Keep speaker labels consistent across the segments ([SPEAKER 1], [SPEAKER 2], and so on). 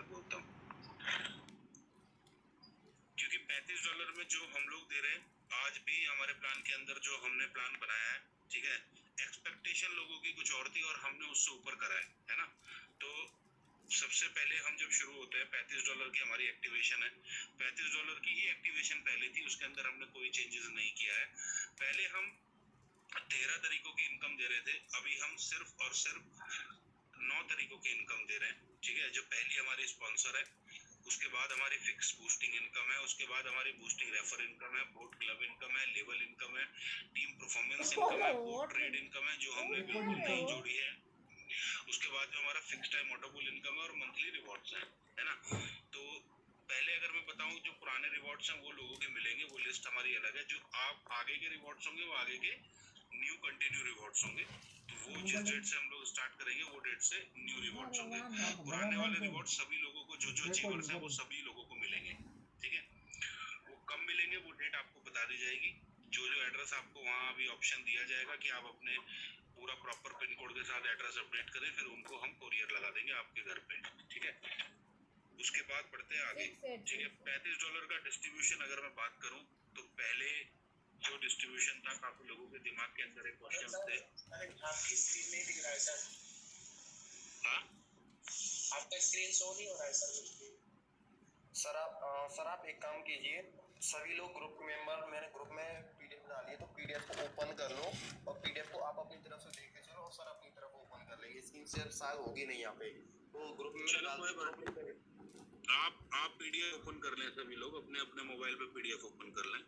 [SPEAKER 1] बात बोलता हूँ, क्योंकि $35 में जो हम लोग दे रहे हैं, आज भी हमारे प्लान के अंदर जो हमने प्लान बनाया है, ठीक है, एक्सपेक्टेशन लोगों की कुछ और थी और हमने उससे ऊपर करा है ना। तो सबसे पहले हम जब शुरू होते हैं, $35 की हमारी एक्टिवेशन है, $35 की ही एक्टिवेशन पहले थी, उसके अंदर हमने कोई चेंजेस नहीं किया है। पहले हम 13 तरीकों की इनकम दे रहे थे, अभी हम सिर्फ और सिर्फ 9 तरीकों की इनकम दे रहे हैं, ठीक है। जो पहली हमारी स्पॉन्सर है, उसके बाद हमारी फिक्स बूस्टिंग इनकम है, उसके बाद हमारी बूस्टिंग रेफर इनकम है, बोट क्लब इनकम है, लेवल इनकम है, टीम परफॉर्मेंस इनकम है, बोट ट्रेड इनकम है जो हमने बिल्कुल नहीं जोड़ी है, उसके बाद जो हमारा फिक्स टाइम ऑटोबुल इनकम है और मंथली रिवॉर्ड्स हैं, है ना। तो पहले अगर मैं बताऊं, जो पुराने रिवॉर्ड्स हैं वो लोगों के मिलेंगे, वो लिस्ट हमारी अलग है। जो आप आगे के रिवॉर्ड्स होंगे वो आगे के न्यू कंटिन्यू रिवॉर्ड्स होंगे, तो वो जिस डेट से हम लोग स्टार्ट करेंगे वो डेट से न्यू रिवॉर्ड्स होंगे। पुराने वाले रिवॉर्ड सभी लोगों को, जो जो अचीवर्स हैं वो सभी लोगों को मिलेंगे, ठीक है। वो कब मिलेंगे वो डेट आपको बता दी जाएगी। जो जो एड्रेस आपको वहाँ अभी ऑप्शन दिया जाएगा कि आप अपने पूरा प्रॉपर पिन कोड के साथ एड्रेस अपडेट करें, फिर उनको हम कोरियर लगा देंगे आपके घर पे, ठीक है। उसके बाद बढ़ते हैं आगे, ठीक है। $35 का डिस्ट्रीब्यूशन अगर मैं बात करूं, तो पहले जो डिस्ट्रीब्यूशन था, काफी लोगों के दिमाग के अंदर एक क्वेश्चन थे। आपकी स्क्रीन नहीं दिख रहा है सर। हाँ, आपका स्क्रीन शो नहीं हो रहा है सर।
[SPEAKER 2] सर आप एक काम कीजिए, सभी लोग ग्रुप मेंबर, मैंने ग्रुप में पीडीएफ डाली है, तो पीडीएफ को ओपन कर लो और पीडीएफ को आप अपनी तरफ से देखते चलो और सर अपनी तरफ ओपन कर लेंगे। स्क्रीन शेयर शायद होगी नहीं यहाँ पे, तो ग्रुप में
[SPEAKER 1] चलो कोई बात नहीं, आप पीडीएफ ओपन कर लें, सभी लोग अपने अपने मोबाइल पे पीडीएफ ओपन कर लें।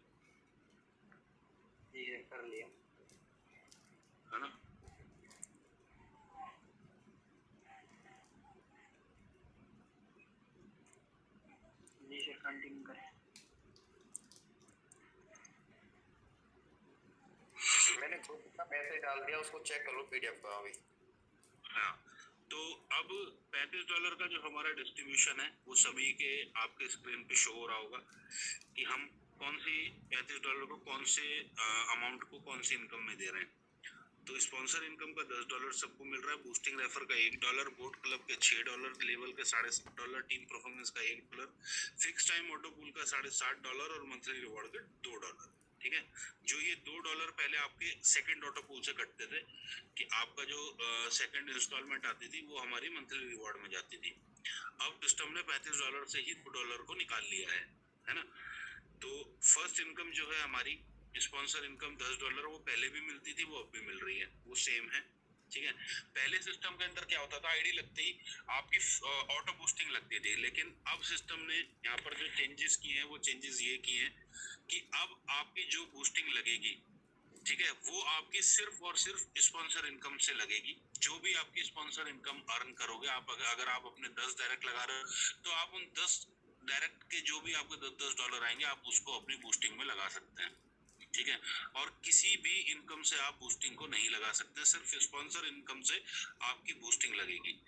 [SPEAKER 2] ये कर लिया,
[SPEAKER 1] है ना।
[SPEAKER 2] जी सर कंटिन्यू करें। मैंने ग्रुप का मैसेज डाल दिया, उसको चेक कर लो पीडीएफ का अभी।
[SPEAKER 1] हाँ, तो अब $35 का जो हमारा डिस्ट्रीब्यूशन है वो सभी के आपके स्क्रीन पे शो हो रहा होगा कि हम कौन सी $35 को कौन से अमाउंट को कौन सी इनकम में दे रहे हैं। तो स्पॉन्सर इनकम का $10 सबको मिल रहा है, बूस्टिंग रेफर का $1, बोट क्लब के $6, लेवल के $7.5, टीम परफॉर्मेंस का $1, फिक्स टाइम ऑटो पूल का $7.5 और मंथली रिवॉर्ड के $2, ठीक है। जो ये $2 पहले आपके सेकंड ऑटो पूल से कटते थे, कि आपका जो सेकंड इंस्टॉलमेंट आती थी वो हमारी मंथली रिवॉर्ड में जाती थी। अब सिस्टम ने $35 से ही $2 को निकाल लिया है ना। तो फर्स्ट इनकम जो है हमारी स्पॉन्सर इनकम $10, वो पहले भी मिलती थी, वो अब भी मिल रही है, वो सेम है, ठीक है। पहले सिस्टम के अंदर क्या होता था, आईडी लगते ही आपकी ऑटो बूस्टिंग लगती थी, लेकिन अब सिस्टम ने यहाँ पर जो चेंजेस किए हैं वो चेंजेस ये किए हैं कि अब आपकी जो बूस्टिंग लगेगी, ठीक है, वो आपकी सिर्फ और सिर्फ स्पॉन्सर इनकम से लगेगी। जो भी आपकी स्पॉन्सर इनकम अर्न करोगे आप, अगर आप अपने 10 डायरेक्ट लगा रहे हो तो आप उन 10 डायरेक्ट के जो भी आपके $10 आएंगे आप उसको अपनी बूस्टिंग में लगा सकते हैं, ठीक है। और किसी भी इनकम से आप बूस्टिंग को नहीं लगा सकते, सिर्फ स्पॉन्सर इनकम से आपकी बूस्टिंग लगेगी।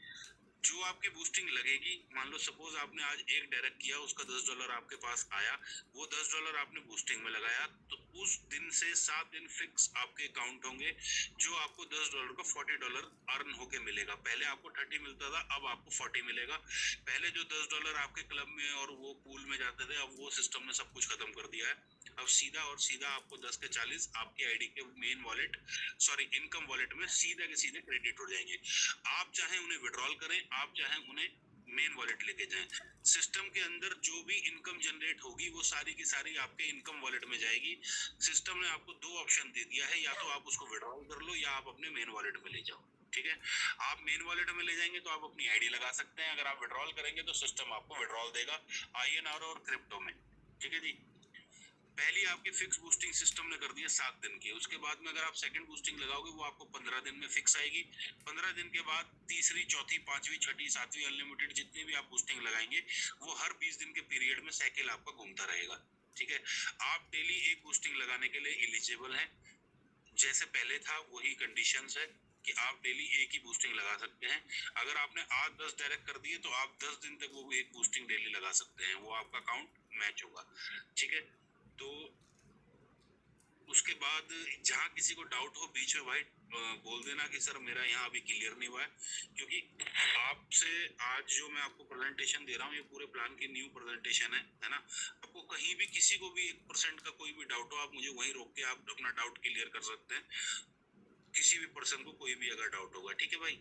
[SPEAKER 1] जो आपकी बूस्टिंग लगेगी, मान लो सपोज आपने आज एक डायरेक्ट किया, उसका $10 आपके पास आया, वो $10 आपने बूस्टिंग में लगाया, तो उस दिन से 7 दिन फिक्स आपके अकाउंट होंगे, जो आपको $10 का $40 अर्न होके मिलेगा। पहले आपको 30 मिलता था, अब आपको 40 मिलेगा। पहले जो $10 आपके क्लब में और वो पूल में जाते थे, अब वो सिस्टम ने सब कुछ खत्म कर दिया है। अब सीधा और सीधा आपको 10 के 40 आपकी आईडी के main wallet, sorry income wallet में सीधे के सीधे क्रेडिट हो जाएंगे। आप चाहे उन्हें विड्रॉल करें, आप चाहे उन्हें मेन वॉलेट लेके जाएं, सिस्टम के अंदर जो भी इनकम जनरेट होगी वो सारी की सारी आपके इनकम वॉलेट में जाएगी। सिस्टम ने आपको 2 ऑप्शन दे दिया है, या तो आप उसको विड्रॉल कर लो या आप अपने मेन वॉलेट में ले जाओ, ठीक है। आप मेन वॉलेट में ले जाएंगे तो आप अपनी आईडी लगा सकते हैं, अगर आप विड्रॉल करेंगे तो सिस्टम आपको विड्रॉल देगा INR और क्रिप्टो में, ठीक है जी। पहली आपकी फिक्स बूस्टिंग सिस्टम ने कर दी है 7 दिन की, उसके बाद में अगर आप सेकंड बूस्टिंग लगाओगे वो आपको 15 दिन में फिक्स आएगी। 15 दिन के बाद तीसरी, चौथी, पांचवी, छठी, सातवीं अनलिमिटेड जितनी भी आप बूस्टिंग लगाएंगे वो हर 20 दिन के पीरियड में साइकिल आपका घूमता रहेगा, ठीक है। आप डेली एक बूस्टिंग लगाने के लिए एलिजिबल हैं, जैसे पहले था वही कंडीशंस है कि आप डेली एक ही बूस्टिंग लगा सकते हैं। अगर आपने आज 10 डायरेक्ट कर दिए तो आप 10 दिन तक वो एक बूस्टिंग डेली लगा सकते हैं, वो आपका अकाउंट मैच होगा, ठीक है। तो उसके बाद जहाँ किसी को डाउट हो बीच में भाई बोल देना कि सर मेरा यहाँ अभी क्लियर नहीं हुआ है, क्योंकि आपसे आज जो मैं आपको प्रेजेंटेशन दे रहा हूँ ये पूरे प्लान की न्यू प्रेजेंटेशन है ना। आपको कहीं भी किसी को भी 1% का कोई भी डाउट हो, आप मुझे वहीं रोक के आप अपना डाउट क्लियर कर सकते हैं, किसी भी पर्सन को कोई भी अगर डाउट होगा, ठीक है भाई।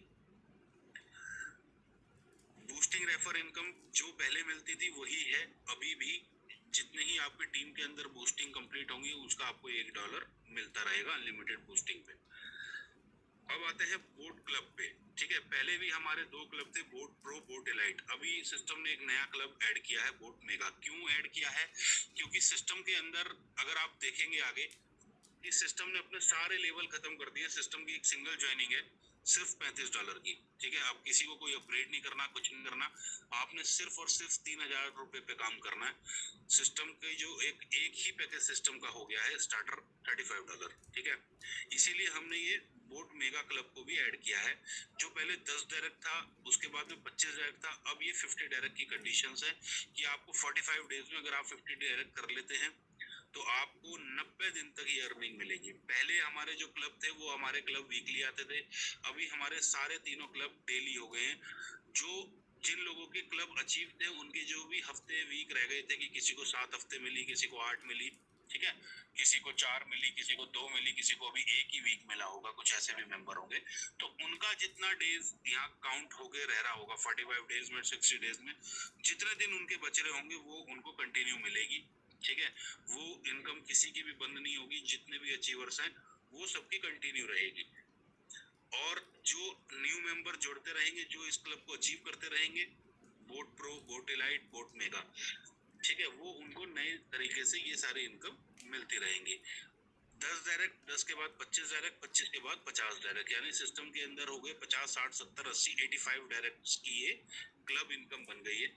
[SPEAKER 1] बूस्टिंग रेफर इनकम जो पहले मिलती थी वही है अभी भी, जितने ही आपकी टीम के अंदर बूस्टिंग कंप्लीट होंगी उसका आपको $1 मिलता रहेगा अनलिमिटेड बूस्टिंग पे। अब आते हैं बोट क्लब पे, ठीक है। पहले भी हमारे 2 क्लब थे, बोट प्रो, बोट एलाइट। अभी सिस्टम ने एक नया क्लब ऐड किया है, बोट मेगा। क्यों ऐड किया है? क्योंकि सिस्टम के अंदर अगर आप देखेंगे आगे, इस सिस्टम ने अपने सारे लेवल खत्म कर दिए। सिस्टम की एक सिंगल ज्वाइनिंग है सिर्फ $35 की, ठीक है। आप किसी को कोई अपग्रेड नहीं करना, कुछ नहीं करना, आपने सिर्फ और सिर्फ $3000 पे काम करना है। सिस्टम के जो एक ही पैकेज सिस्टम का हो गया है स्टार्टर $35, ठीक है। इसीलिए हमने ये बोट मेगा क्लब को भी ऐड किया है। जो पहले 10 डायरेक्ट था, उसके बाद में 25 डायरेक्ट था, अब ये 50 डायरेक्ट की कंडीशंस है कि आपको 45 डेज में अगर आप 50 डायरेक्ट कर लेते हैं तो आपको 90 दिन तक ये अर्निंग मिलेगी। पहले हमारे जो क्लब थे वो हमारे क्लब वीकली आते थे, अभी हमारे सारे तीनों क्लब डेली हो गए हैं। जो जिन लोगों के क्लब अचीव थे उनके जो भी हफ्ते वीक रह गए थे, कि किसी को 7 हफ्ते मिली, किसी को 8 मिली, ठीक है, किसी को 4 मिली, किसी को 2 मिली, किसी को अभी एक ही वीक मिला होगा, कुछ ऐसे भी मेंबर होंगे। तो उनका जितना डेज यहाँ काउंट हो गए रह रहा होगा 45 डेज में, 60 डेज में जितने दिन उनके बच रहे होंगे वो उनको कंटिन्यू मिलेगी, ठीक है। वो इनकम किसी की भी बंद नहीं होगी, जितने भी अचीवर्स हैं वो सबकी कंटिन्यू रहेगी। और जो न्यू मेंबर जुड़ते रहेंगे, जो इस क्लब को अचीव करते रहेंगे, bot pro, bot elite, bot mega, ठीक है, वो उनको नए तरीके से ये सारी इनकम मिलती रहेंगी। 10 डायरेक्ट, 10 के बाद 25 डायरेक्ट, 25 के बाद 50 डायरेक्ट, यानी सिस्टम के अंदर हो गए 50, 60, 70, 80, 85 डायरेक्ट की ये क्लब इनकम बन गई है।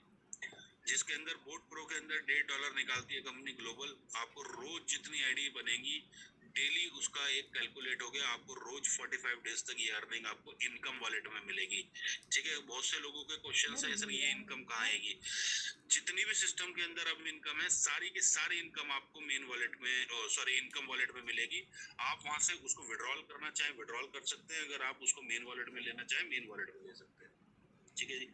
[SPEAKER 1] जिसके अंदर बोट प्रो के अंदर $1.5 निकालती है कंपनी ग्लोबल। आपको रोज जितनी आईडी बनेगी डेली उसका एक कैलकुलेट हो गया, आपको रोज 45 डेज तक ये अर्निंग आपको इनकम वॉलेट में मिलेगी, ठीक है। बहुत से लोगों के क्वेश्चन है सर ये इनकम कहाँ आएगी? जितनी भी सिस्टम के अंदर अब इनकम है सारी की सारी इनकम आपको मेन वॉलेट में, सॉरी इनकम वॉलेट में मिलेगी। आप वहां से उसको विड्रॉल करना चाहे विड्रॉल कर सकते हैं, अगर आप उसको मेन वॉलेट में लेना चाहे मेन वॉलेट में ले सकते हैं, ठीक है जी।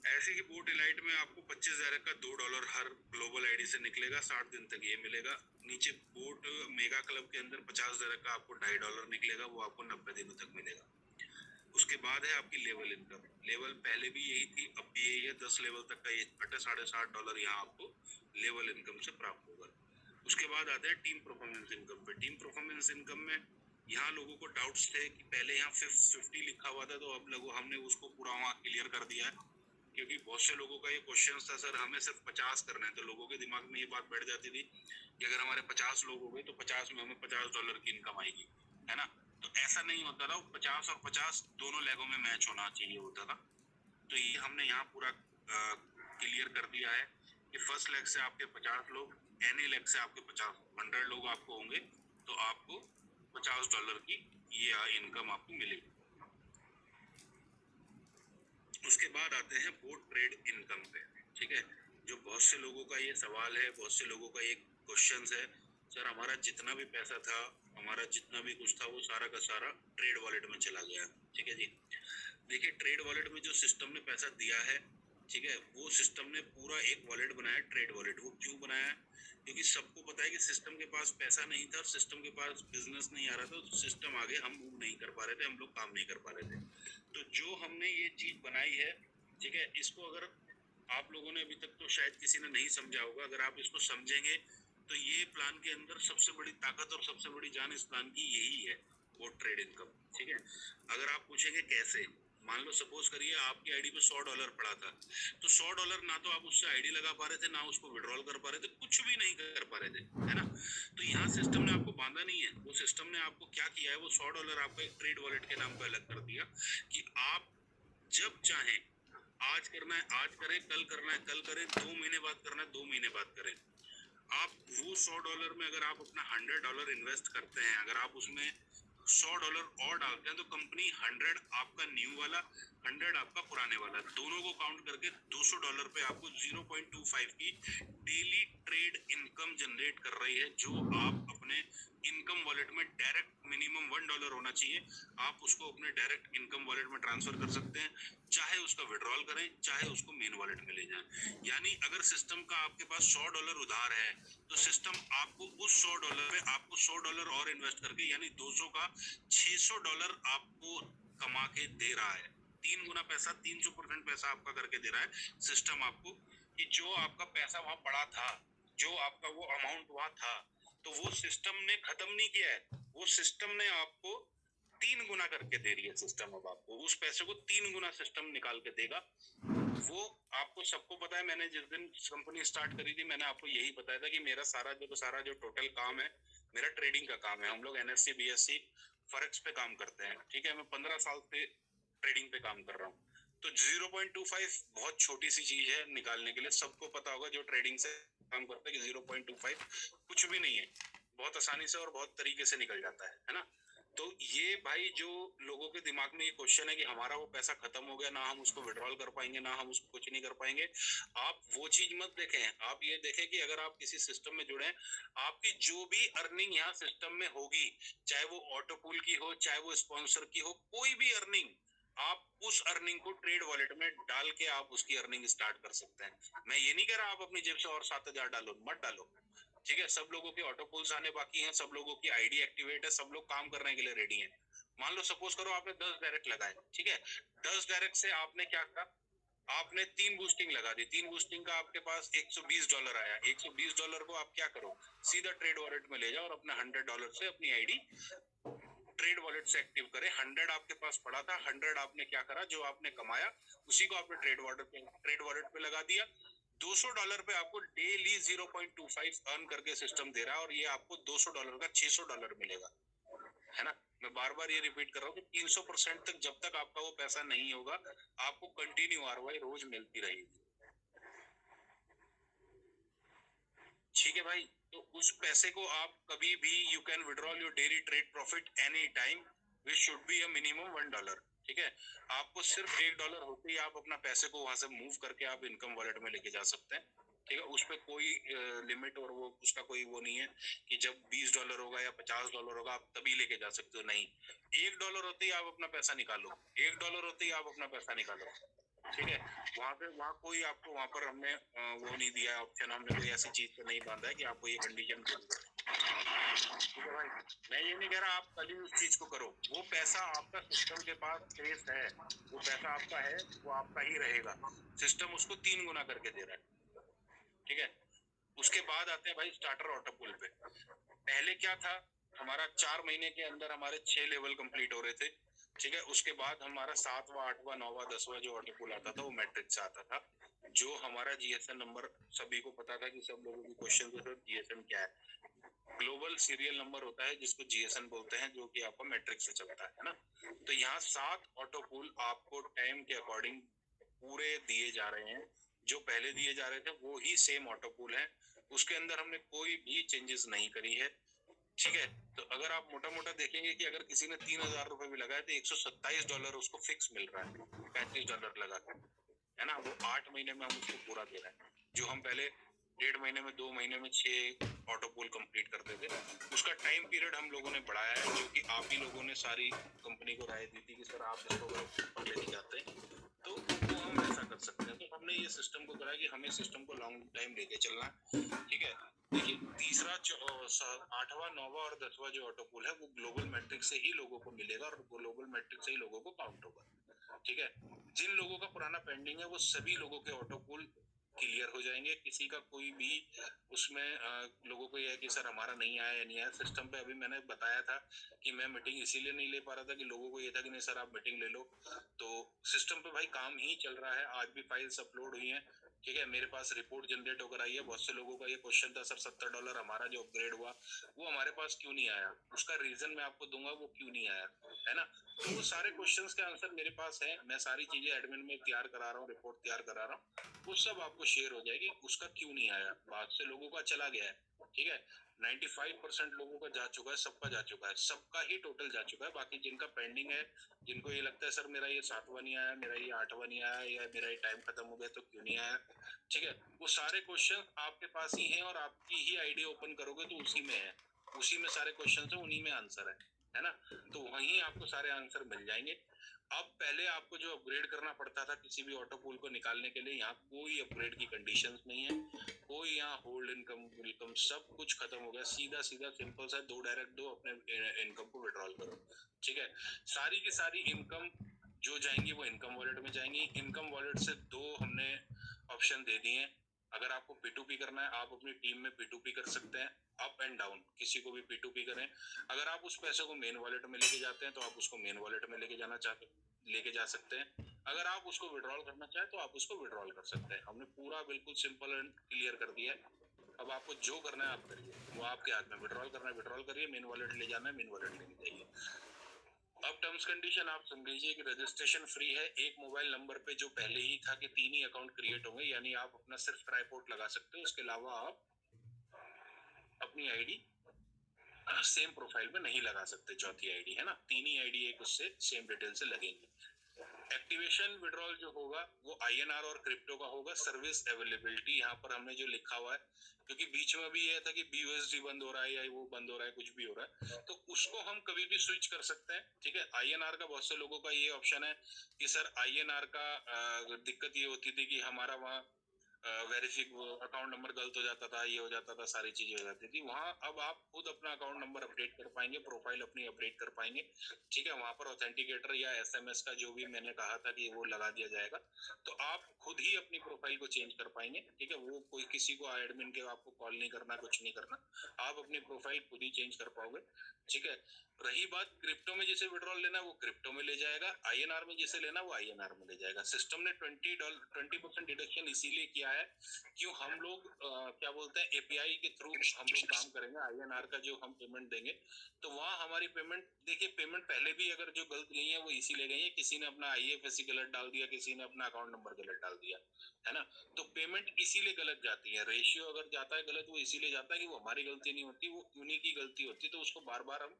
[SPEAKER 1] ऐसे ही बोट एलाइट में आपको 25 डायरेक्ट का $2 हर ग्लोबल आईडी से निकलेगा, 60 दिन तक ये मिलेगा। नीचे बोट मेगा क्लब के अंदर 50 डायरेक्ट का आपको $2.5 निकलेगा, वो आपको 90 दिनों तक मिलेगा। उसके बाद है आपकी लेवल इनकम। लेवल पहले भी यही थी, अब भी यही है, 10 लेवल तक का ये $60.5 यहाँ आपको लेवल इनकम से प्राप्त होगा। उसके बाद आते हैं टीम परफॉर्मेंस इनकम पे। टीम परफॉर्मेंस इनकम में यहाँ लोगों को डाउट्स थे कि पहले यहाँ 50 लिखा हुआ था, तो अब लोगों हमने उसको पूरा वहाँ क्लियर कर दिया है, क्योंकि बहुत से लोगों का ये क्वेश्चन था सर हमें सिर्फ 50 करना है। तो लोगों के दिमाग में ये बात बैठ जाती थी कि अगर हमारे 50 लोग हो गए तो 50 में हमें $50 की इनकम आएगी, है ना। तो ऐसा नहीं होता था, 50 और 50 दोनों लेगों में मैच होना चाहिए होता था। तो ये हमने यहाँ पूरा क्लियर कर दिया है कि फर्स्ट लेग से आपके 50 लोग, एनी लेग से आपके 100 लोग आपको होंगे, तो आपको $50 की ये इनकम आपको मिलेगी। उसके बाद आते हैं बोट ट्रेड इनकम पे, ठीक है। जो बहुत से लोगों का ये सवाल है, बहुत से लोगों का ये क्वेश्चन है, सर हमारा जितना भी पैसा था, हमारा जितना भी कुछ था वो सारा का सारा ट्रेड वॉलेट में चला गया, ठीक है जी। देखिए ट्रेड वॉलेट में जो सिस्टम ने पैसा दिया है, ठीक है, वो सिस्टम ने पूरा एक वॉलेट बनाया ट्रेड वॉलेट। वो क्यों बनाया? क्योंकि सबको पता है कि सिस्टम के पास पैसा नहीं था और सिस्टम के पास बिजनेस नहीं आ रहा था, तो सिस्टम आगे हम मूव नहीं कर पा रहे थे, हम लोग काम नहीं कर पा रहे थे। तो जो हमने ये चीज बनाई है, ठीक है, इसको अगर आप लोगों ने अभी तक तो शायद किसी ने नहीं समझा होगा, अगर आप इसको समझेंगे तो ये प्लान के अंदर सबसे बड़ी ताकत और सबसे बड़ी जान इस प्लान की यही है, वो ट्रेड इनकम, ठीक है। अगर आप पूछेंगे कैसे, मान लो सपोज करिए आपकी आईडी पे $100 पड़ा था, तो $100 ना तो आप उससे आईडी लगा पा रहे थे, ना उसको विड्रॉल कर पा रहे थे, कुछ भी नहीं कर पा रहे थे, है ना। तो यहाँ सिस्टम ने आपको बांधा नहीं है, वो सिस्टम ने आपको क्या किया है, वो $100 आपको एक ट्रेड वॉलेट के नाम पे अलग कर दिया कि आप जब चाहें आज करना है आज करें, कल करना है कल करें, 2 महीने बाद करना है 2 महीने बाद करें। आप वो $100 में अगर आप अपना $100 इन्वेस्ट करते हैं, अगर आप उसमें $100 और डालते हैं, तो कंपनी 100 आपका न्यू वाला, 100 आपका पुराने वाला, दोनों को काउंट करके $200 पे आपको 0.25 की डेली ट्रेड इनकम जनरेट कर रही है, जो आप अपने इनकम वॉलेट में डायरेक्ट मिनिमम $1 होना चाहिए। आप उसको अपने डायरेक्ट इनकम वॉलेट में ट्रांसफर कर सकते हैं, चाहे उसका विड्रॉल करें चाहे उसको मेन वॉलेट में ले जाएं। यानी अगर सिस्टम का आपके पास $100 उधार है तो सिस्टम आपको उस $100 पे आपको $100 और इन्वेस्ट करके यानी 200 का $600 आपको कमा के दे रहा है। 3 गुना पैसा, 300% पैसा आपका करके दे रहा है सिस्टम आपको, कि जो आपका पैसा वहां पड़ा था, जो आपका वो अमाउंट वहां था, तो वो सिस्टम ने खत्म नहीं किया है, वो सिस्टम ने आपको 3 गुना करके दे रही है। सिस्टम अब आपको उस पैसे को 3 गुना सिस्टम निकाल के देगा। वो आपको सबको पता है, मैंने जिस दिन कंपनी स्टार्ट करी थी मैंने आपको यही बताया था कि मेरा सारा जो टोटल काम है मेरा ट्रेडिंग का काम है। हम लोग एनएससी बीएससी फॉरेक्स पे काम करते हैं, ठीक है। मैं 15 साल से ट्रेडिंग पे काम कर रहा हूँ। तो 0.25 बहुत छोटी सी चीज है निकालने के लिए। सबको पता होगा जो ट्रेडिंग से काम करता है कि 0.25 कुछ भी नहीं है, बहुत आसानी से और बहुत तरीके से निकल जाता है ना। तो ये भाई जो लोगों के दिमाग में ये क्वेश्चन है कि हमारा वो पैसा खत्म हो गया, ना हम उसको विड्रॉल कर पाएंगे, ना हम उसको कुछ नहीं कर पाएंगे, आप वो चीज मत देखें। आप ये देखें कि अगर आप किसी सिस्टम में जुड़े, आपकी जो भी अर्निंग यहाँ सिस्टम में होगी, चाहे वो ऑटो पूल की हो, चाहे वो स्पॉन्सर की हो, कोई भी अर्निंग, आप उस अर्निंग को ट्रेड वॉलेट में डाल के आप उसकी अर्निंग स्टार्ट कर सकते हैं। मैं ये नहीं कह रहा आप अपनी जेब से और 7,000 डालो, मत डालो, ठीक है। सब लोगों के ऑटो पोल्स आने बाकी हैं, सब लोगों की आईडी एक्टिवेट है, सब लोग काम करने के लिए रेडी हैं। मान लो सपोज करो आपने 10 डायरेक्ट लगाए, ठीक है। 10 डायरेक्ट से आपने क्या करा, आपने 3 बूस्टिंग लगा दी। 3 बूस्टिंग का आपके पास $120 आया। $120 को आप क्या करो, सीधा ट्रेड वॉलेट में ले जाओ और अपना $100 से अपनी आईडी ट्रेड वॉलेट से एक्टिव करें। 100 आपके पास पड़ा था, 100 आपने क्या करा, जो आपने कमाया उसी को आपने ट्रेड वॉलेट पे लगा दिया। $200 पे आपको डेली 0.25 अर्न करके सिस्टम दे रहा है, और ये आपको $200 का $600 मिलेगा, है ना। मैं बार बार ये रिपीट कर रहा हूँ कि 300% तक जब तक आपका वो पैसा नहीं होगा, आपको कंटिन्यू आरओआई रोज मिलती रहेगी, ठीक है भाई। तो उस पैसे को आप कभी भी you can withdrawal your daily trade profit any time, which should be a minimum $1, ठीक है। आपको सिर्फ $1 होते ही आप अपना पैसे को वहां से मूव करके आप इनकम वॉलेट में लेके जा सकते हैं, ठीक है। उस पर कोई लिमिट और वो उसका कोई वो नहीं है कि जब $20 होगा या $50 होगा आप तभी लेके जा सकते हो, नहीं। $1 होते ही आप अपना पैसा निकालो, $1 होते ही आप अपना पैसा निकालो, ठीक है। वहाँ कोई आपको वहां पर हमने वो नहीं दिया है ऑप्शन, हमने कोई ऐसी चीज पे नहीं बांधा है कि आपको ये कंडीशन, ठीक है भाई। मैं ये नहीं कह रहा आप कल ही उस चीज को करो, वो पैसा आपका सिस्टम के पास ट्रेस है, वो पैसा आपका है, वो आपका ही रहेगा। सिस्टम उसको 3 गुना करके दे रहा है, ठीक है। उसके बाद आते हैं भाई स्टार्टर ऑटो पुल पे। पहले क्या था, हमारा 4 महीने के अंदर हमारे 6 लेवल कंप्लीट हो रहे थे, ठीक है। उसके बाद हमारा 7वां 8वां 9वां 10वां जो ऑटो पुल आता था वो मैट्रिक से आता था। जो हमारा जीएसएन नंबर सभी को पता था कि सब लोगों की क्वेश्चन थे, जीएसएन क्या है। ग्लोबल सीरियल नंबर होता है जिसको जीएसएन बोलते हैं, जो कि आपका मैट्रिक से चलता है ना। तो यहाँ 7 ऑटो पुल आपको टाइम के अकॉर्डिंग पूरे दिए जा रहे हैं। जो पहले दिए जा रहे थे वो ही सेम ऑटो पुल है, उसके अंदर हमने कोई भी चेंजेस नहीं करी है, ठीक है। तो अगर आप मोटा मोटा देखेंगे कि अगर किसी ने $3,000 भी लगाए तो $127 उसको फिक्स मिल रहा है, $35 लगा के, है ना। वो 8 महीने में हम उसको पूरा दे रहे हैं। जो हम पहले 1.5 महीने में 2 महीने में 6 ऑटो पोल कंप्लीट करते थे, उसका टाइम पीरियड हम लोगों ने बढ़ाया है, जो कि आप ही लोगों ने सारी कंपनी को राय दी थी कि सर आप इसको ऊपर लेके जाते हैं तो वो हम ऐसा कर सकते हैं। तो हमने ये सिस्टम को करा कि हमें सिस्टम को लॉन्ग टाइम लेके चलना है, ठीक है। देखिए तीसरा 8वां 9वां और 10वां जो ऑटो पोल है वो ग्लोबल मैट्रिक से ही लोगों को मिलेगा और ग्लोबल मैट्रिक से ही लोगों को काउंट होगा, ठीक है। जिन लोगों का पुराना पेंडिंग है वो सभी लोगों के ऑटो पोल क्लियर हो जाएंगे। किसी का कोई भी उसमें लोगों को यह है कि सर हमारा नहीं आया नहीं आया। सिस्टम पे अभी मैंने बताया था कि मैं मीटिंग इसीलिए नहीं ले पा रहा था कि लोगों को ये था कि नहीं सर आप मीटिंग ले लो। तो सिस्टम पे भाई काम ही चल रहा है, आज भी फाइल्स अपलोड हुई हैं, ठीक है। मेरे पास रिपोर्ट जनरेट होकर आई है। बहुत से लोगों का ये क्वेश्चन था सर $70 हमारा जो अपग्रेड हुआ वो हमारे पास क्यों नहीं आया, उसका रीजन मैं आपको दूंगा वो क्यों नहीं आया, है ना। तो वो सारे क्वेश्चंस के आंसर मेरे पास है, मैं सारी चीजें एडमिन में तैयार करा रहा हूँ, रिपोर्ट तैयार करा रहा हूँ, वो सब आपको शेयर हो जाएगी। उसका क्यों नहीं आया, बाद से लोगों का चला गया है, ठीक है। 95% लोगों का जा चुका है, सबका जा चुका है, सबका ही टोटल जा चुका है। बाकी जिनका पेंडिंग है, जिनको ये लगता है सर मेरा ये 7वां नहीं आया, मेरा ये 8वां नहीं आया, या मेरा ये टाइम खत्म हो गया तो क्यों नहीं आया, ठीक है। वो सारे क्वेश्चन आपके पास ही हैं और आपकी ही आईडी ओपन करोगे तो उसी में है। उसी में सारे क्वेश्चन है, उन्हीं में आंसर है ना। तो वहीं आपको सारे आंसर मिल जाएंगे। अब पहले आपको जो अपग्रेड करना पड़ता था किसी भी ऑटो पूल को निकालने के लिए, यहाँ कोई अपग्रेड की कंडीशंस नहीं है, कोई यहाँ होल्ड इनकम वेलकम, सब कुछ खत्म हो गया। सीधा सीधा सिंपल सा दो डायरेक्ट दो, अपने इनकम को विड्रॉल करो। ठीक है, सारी की सारी इनकम जो जाएंगी वो इनकम वॉलेट में जाएंगी। इनकम वॉलेट से दो हमने ऑप्शन दे दिए हैं। अगर आपको P2P करना है, आप अपनी टीम में P2P कर सकते हैं, अप एंड डाउन किसी को भी P2P करें। अगर आप उस पैसे को मेन वॉलेट में लेके जाते हैं तो आप उसको मेन वॉलेट में लेके जा सकते हैं। अगर आप उसको विड्रॉल करना चाहें तो आप उसको विड्रॉल कर सकते हैं। हमने पूरा बिल्कुल सिंपल एंड क्लियर कर दिया है। अब आपको जो करना है आप करिए, वो आपके हाथ में। विड्रॉल करना है विड्रॉल करिए, मेन वॉलेट ले जाना है मेन वॉलेट लेके जाइए। अब टर्म्स कंडीशन आप समझिए कि रजिस्ट्रेशन फ्री है। एक मोबाइल नंबर पे जो पहले ही था कि 3 ही अकाउंट क्रिएट होंगे, यानी आप अपना सिर्फ ट्राईपोर्ट लगा सकते हो, उसके अलावा आप अपनी आईडी सेम प्रोफाइल में नहीं लगा सकते। चौथी आईडी है ना, 3 ही आईडी एक उससे सेम डिटेल से लगेंगे। एक्टिवेशन विड्रॉल जो होगा वो INR और क्रिप्टो का होगा। सर्विस अवेलेबिलिटी यहाँ पर हमने जो लिखा हुआ है, क्योंकि बीच में भी ये था कि BUSD बंद हो रहा है या वो बंद हो रहा है, कुछ भी हो रहा है, तो उसको हम कभी भी स्विच कर सकते हैं। ठीक है, INR का बहुत से लोगों का ये ऑप्शन है कि सर INR का दिक्कत ये होती थी कि हमारा वहाँ वेरिफिक अकाउंट नंबर गलत हो जाता था, ये हो जाता था, सारी चीजें हो जाती थी। वहां अब आप खुद अपना अकाउंट नंबर अपडेट कर पाएंगे, प्रोफाइल अपनी अपडेट कर पाएंगे। ठीक है, वहां पर ऑथेंटिकेटर या SMS का जो भी मैंने कहा था कि वो लगा दिया जाएगा, तो आप खुद ही अपनी प्रोफाइल को चेंज कर पाएंगे। ठीक है, वो कोई किसी को एडमिन के आपको कॉल नहीं करना, कुछ नहीं करना, आप अपनी प्रोफाइल खुद ही चेंज कर पाओगे। ठीक है, रही बात क्रिप्टो में जिसे विड्रॉल लेना वो क्रिप्टो में ले जाएगा, INR में जिसे लेना वो INR में ले जाएगा। सिस्टम ने $20 डिडक्शन इसीलिए किया है, क्यों हम लोग क्या बोलते हैं API के थ्रू हम लोग काम करेंगे। INR का जो हम पेमेंट देंगे तो वहाँ हमारी पेमेंट, देखिए पेमेंट पहले भी अगर जो गलत गई है वो इसी ले गई है, किसी ने अपना IFSC गलत डाल दिया, किसी ने अपना अकाउंट नंबर गलत डाल दिया, है ना। तो पेमेंट इसीलिए गलत जाती है। रेशियो अगर जाता है गलत वो इसीलिए जाता है कि वो हमारी गलती नहीं होती, वो उन्हीं की गलती होती है, तो उसको बार बार हम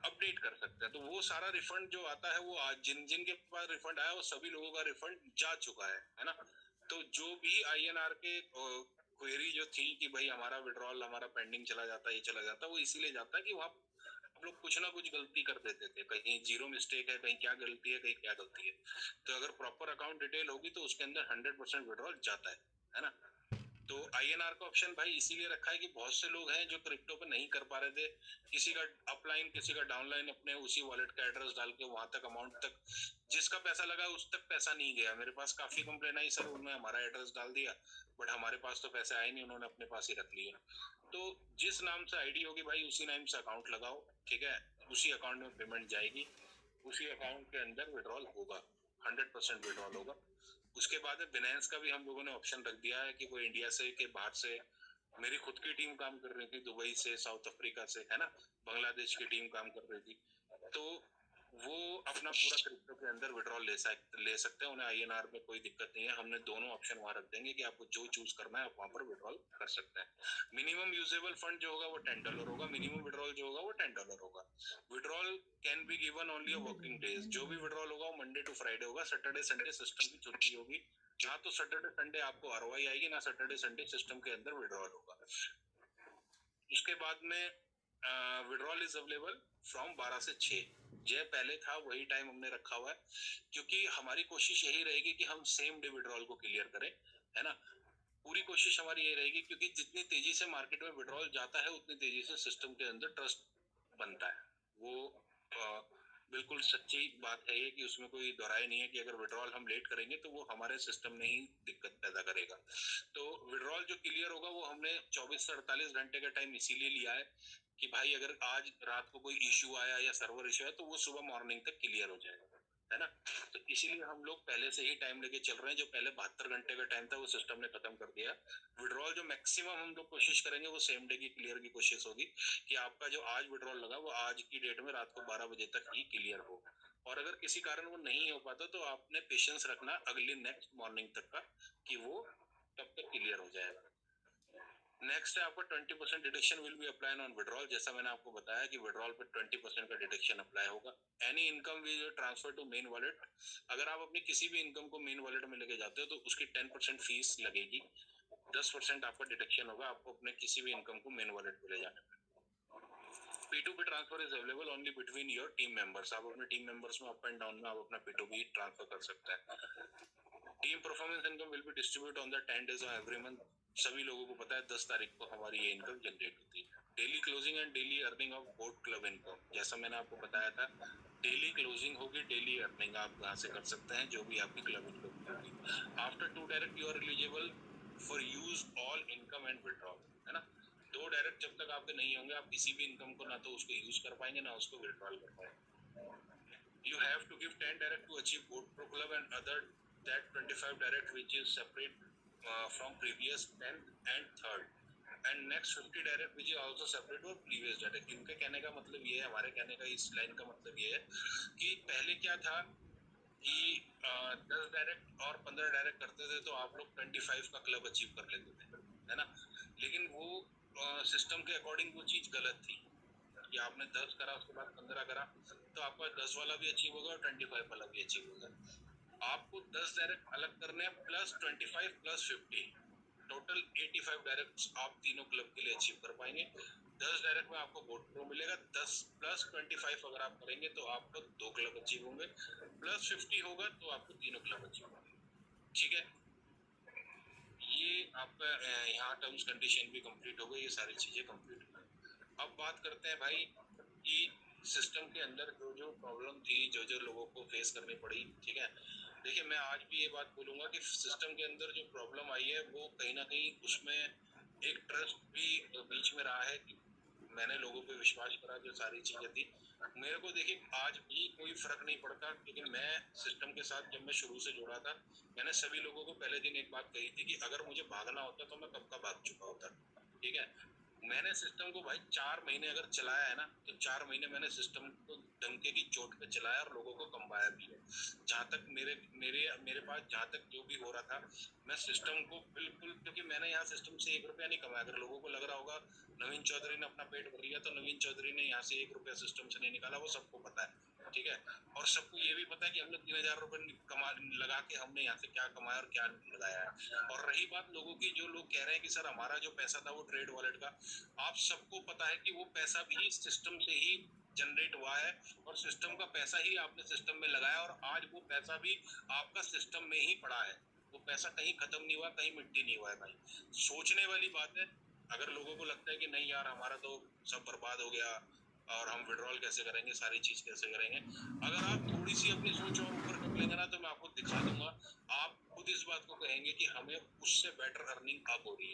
[SPEAKER 1] अपडेट कर सकते हैं। तो वो सारा रिफंड जो आता है वो आज जिन जिन के पास रिफंड आया वो सभी लोगों का रिफंड जा चुका है ना। तो जो भी INR के क्वेरी जो थी कि भाई हमारा विड्रॉल हमारा पेंडिंग चला जाता है, ये चला जाता है, वो इसीलिए जाता है कि वहाँ हम लोग कुछ ना कुछ गलती कर देते थे, कहीं जीरो मिस्टेक है, कहीं क्या गलती है, कहीं क्या गलती है। तो अगर प्रॉपर अकाउंट डिटेल होगी तो उसके अंदर 100% विड्रॉल जाता है ना। तो INR का ऑप्शन भाई इसीलिए रखा है कि बहुत से लोग हैं जो क्रिप्टो पे नहीं कर पा रहे थे, किसी का अपलाइन किसी का डाउनलाइन अपने उसी वॉलेट का एड्रेस डाल के वहां तक अमाउंट तक जिसका पैसा लगा उस तक पैसा नहीं गया। मेरे पास काफी कंप्लेन आई, सर उन्होंने हमारा एड्रेस डाल दिया बट हमारे पास तो पैसे आए नहीं, उन्होंने अपने पास ही रख लिया। तो जिस नाम से आईडी होगी भाई उसी नाम से अकाउंट लगाओ। ठीक है, उसी अकाउंट में पेमेंट जाएगी, उसी अकाउंट के अंदर विड्रॉल होगा, 100% विड्रॉल होगा। उसके बाद बिनेंस का भी हम लोगों ने ऑप्शन रख दिया है कि वो इंडिया से के बाहर से, मेरी खुद की टीम काम कर रही थी दुबई से, साउथ अफ्रीका से, है ना, बांग्लादेश की टीम काम कर रही थी, तो वो अपना पूरा क्रिप्टो के अंदर विड्रॉल ले सकते हैं, उन्हें INR में कोई दिक्कत नहीं है। हमने दोनों ऑप्शन वहां रख देंगे कि आपको जो चूज करना है आप वहां पर विड्रॉल कर सकते हैं। मिनिमम यूजेबल फंड जो होगा वो $10 होगा, मिनिमम विड्रॉल जो होगा वो $10 होगा। Withdrawal can be given only working days, जो भी विड्रॉल होगा वो मंडे टू फ्राइडे होगा। सैटरडे संडे सिस्टम की छुट्टी होगी, ना तो सैटरडे संडे आपको ROI आएगी, ना सैटरडे संडे सिस्टम के अंदर विड्रॉल होगा। उसके बाद में विड्रॉल इज अवेलेबल फ्रॉम 12 से 6, जो पहले था वही टाइम हमने रखा हुआ है, क्योंकि हमारी कोशिश यही रहेगी कि हम सेम डे विड्रॉल को क्लियर करें, है ना। पूरी कोशिश हमारी यही रहेगी, क्योंकि जितनी तेजी से मार्केट में विड्रॉल जाता है उतनी तेजी से सिस्टम के अंदर ट्रस्ट बनता है। वो बिल्कुल सच्ची बात है ये, कि उसमें कोई दोहराई नहीं है कि अगर विड्रॉल हम लेट करेंगे तो वो हमारे सिस्टम में ही दिक्कत पैदा करेगा। तो विड्रॉल जो क्लियर होगा वो हमने 24 से 48 घंटे का टाइम इसीलिए लिया है कि भाई अगर आज रात को कोई इश्यू आया या सर्वर इश्यू है तो वो सुबह मॉर्निंग तक क्लियर हो जाएगा, है ना। तो इसीलिए हम लोग पहले से ही टाइम लेके चल रहे हैं। जो पहले 72 घंटे का टाइम था वो सिस्टम ने खत्म कर दिया। विड्रॉल जो मैक्सिमम हम लोग कोशिश करेंगे वो सेम डे की क्लियर की कोशिश होगी, कि आपका जो आज विड्रॉल लगा वो आज की डेट में रात को 12 बजे तक ही क्लियर हो। और अगर किसी कारण वो नहीं हो पाता तो आपने पेशेंस रखना अगली नेक्स्ट मॉर्निंग तक का, कि वो तब तक क्लियर हो जाएगा। नेक्स्ट है आपका 20% deduction will be apply on withdrawal. जैसा मैंने आपको बताया कि विड्रॉल पे 20% का डिडक्शन अप्लाई होगा। Any income will transfer to main wallet, अगर आप अपनी किसी भी इनकम को मेन वॉलेट में लेके जाते हो तो उसकी 10% फीस लगेगी, 10% आपका डिडक्शन होगा आपको अपने किसी भी इनकम को मेन वॉलेट में ले जाने में। P2P transfer is available only between your team members. आप अपने टीम मेंबर्स में अप एंड डाउन में आप अपना P2P ट्रांसफर कर सकते हैं। Team performance income will be distribute on the 10 days of every month. सभी लोगों को पता है 10 तारीख को हमारी ये इनकम जनरेट होती है। Daily closing and daily earning of bot club income, जैसा मैंने आपको बताया था, डेली क्लोजिंग होगी, डेली अर्निंग आप यहाँ से कर सकते हैं जो भी आपकी क्लब इनकम होगी। After 2 direct you are eligible for use all income and withdrawal, है ना। 2 डायरेक्ट जब तक आपके नहीं होंगे, आप किसी भी इनकम को ना तो उसको यूज कर पाएंगे ना उसको विड्रॉल कर पाएंगे। You have to give 10 direct to achieve boat pro club and other that 25 direct which is separate from previous 10th and 3rd and next 50 direct which is also separate for previous direct। इनके कहने का मतलब ये है, हमारे कहने का इस लाइन का मतलब ये है कि पहले क्या था कि 10 डायरेक्ट और 15 डायरेक्ट करते थे तो आप लोग 25 का क्लब अचीव कर लेते थे, है ना। लेकिन वो सिस्टम के अकॉर्डिंग वो चीज गलत थी कि आपने 10 करा उसके बाद 15 करा तो आपका 10 वाला भी अचीव होगा और 25 वाला भी अचीव होगा। आपको 10 डायरेक्ट अलग करने हैं प्लस 25 प्लस 50, टोटल 85 डायरेक्ट आप तीनों क्लब के लिए अचीव कर पाएंगे। 10 डायरेक्ट में आपको बोट प्रो मिलेगा, 10 प्लस 25 अगर आप करेंगे तो आपको 2 क्लब अचीव होंगे, प्लस 50 होगा तो आपको तीनों क्लब अचीव होंगे। ठीक है, ये आपका यहाँ टर्म्स कंडीशन भी कंप्लीट हो गई, ये सारी चीजें कंप्लीट हो गई। अब बात करते हैं भाई कि सिस्टम के अंदर जो जो प्रॉब्लम थी, जो जो लोगों को फेस करनी पड़ी। ठीक है, देखिए मैं आज भी ये बात बोलूंगा कि सिस्टम के अंदर जो प्रॉब्लम आई है वो कहीं ना कहीं उसमें एक ट्रस्ट भी बीच में रहा है कि मैंने लोगों पे विश्वास करा, जो सारी चीजें थी। मेरे को देखिए आज भी कोई फर्क नहीं पड़ता क्योंकि मैं सिस्टम के साथ जब मैं शुरू से जुड़ा था, मैंने सभी लोगों को पहले दिन एक बात कही थी कि अगर मुझे भागना होता तो मैं कब का भाग चुका होता। ठीक है, मैंने सिस्टम को भाई 4 महीने अगर चलाया है ना तो 4 महीने मैंने सिस्टम को डंके की चोट पे चलाया और लोगों को कमाया भी है। जहाँ तक मेरे मेरे मेरे पास जहाँ तक जो भी हो रहा था, मैं सिस्टम को बिल्कुल, क्योंकि मैंने यहाँ सिस्टम से 1 रुपया नहीं कमाया। अगर लोगों को लग रहा होगा नवीन चौधरी ने अपना पेट भर लिया, तो नवीन चौधरी ने यहाँ से 1 रुपया सिस्टम से नहीं निकाला, वो सबको पता है। ठीक है, और सबको ये भी पता है कि हमने 3000 रुपए कमा लगा के हमने यहाँ से क्या कमाया और क्या लगाया है। और रही बात लोगों की, जो लोग कह रहे हैं कि सर हमारा जो पैसा था वो ट्रेड वॉलेट का, आप सबको पता है कि वो पैसा भी सिस्टम से ही जनरेट हुआ है और सिस्टम का पैसा ही आपने सिस्टम में लगाया और आज वो पैसा भी आपका सिस्टम में ही पड़ा है। वो पैसा कहीं खत्म नहीं हुआ, कहीं मिट्टी नहीं हुआ है भाई। सोचने वाली बात है। अगर लोगों को लगता है कि नहीं यार हमारा तो सब बर्बाद हो गया और हम विड्रॉल कैसे करेंगे, सारी चीज कैसे करेंगे, अगर आप थोड़ी सी अपनी सोच और ऊपर कर लेंगे ना तो मैं आपको दिखा दूंगा। आप खुद इस बात को कहेंगे कि हमें उससे बेटर अर्निंग अब हो रही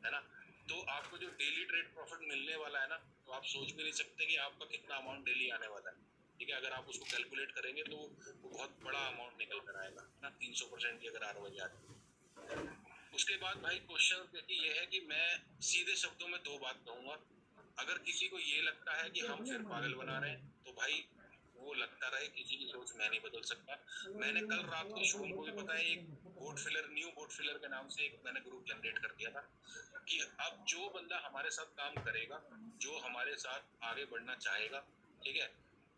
[SPEAKER 1] है ना। तो आपको जो डेली ट्रेड प्रॉफिट मिलने वाला है ना, तो आप सोच भी नहीं सकते कि आपका कितना अमाउंट डेली आने वाला है। ठीक है, अगर आप उसको कैलकुलेट करेंगे तो वो बहुत बड़ा अमाउंट निकल कर आएगा ना, 300% की अगर ROI आ रही है। उसके बाद भाई क्वेश्चन देखिए ये है कि मैं सीधे शब्दों में 2 बात कहूंगा। अगर किसी को ये लगता है कि हम फिर पागल बना रहे हैं तो भाई वो लगता रहे, किसी की सोच मैं नहीं बदल सकता। मैंने कल रात को शुभम को भी बताया, एक boat filler, new boat filler के नाम से एक मैंने ग्रुप जनरेट कर दिया था कि अब जो बंदा हमारे साथ काम करेगा, जो हमारे साथ आगे बढ़ना चाहेगा, ठीक है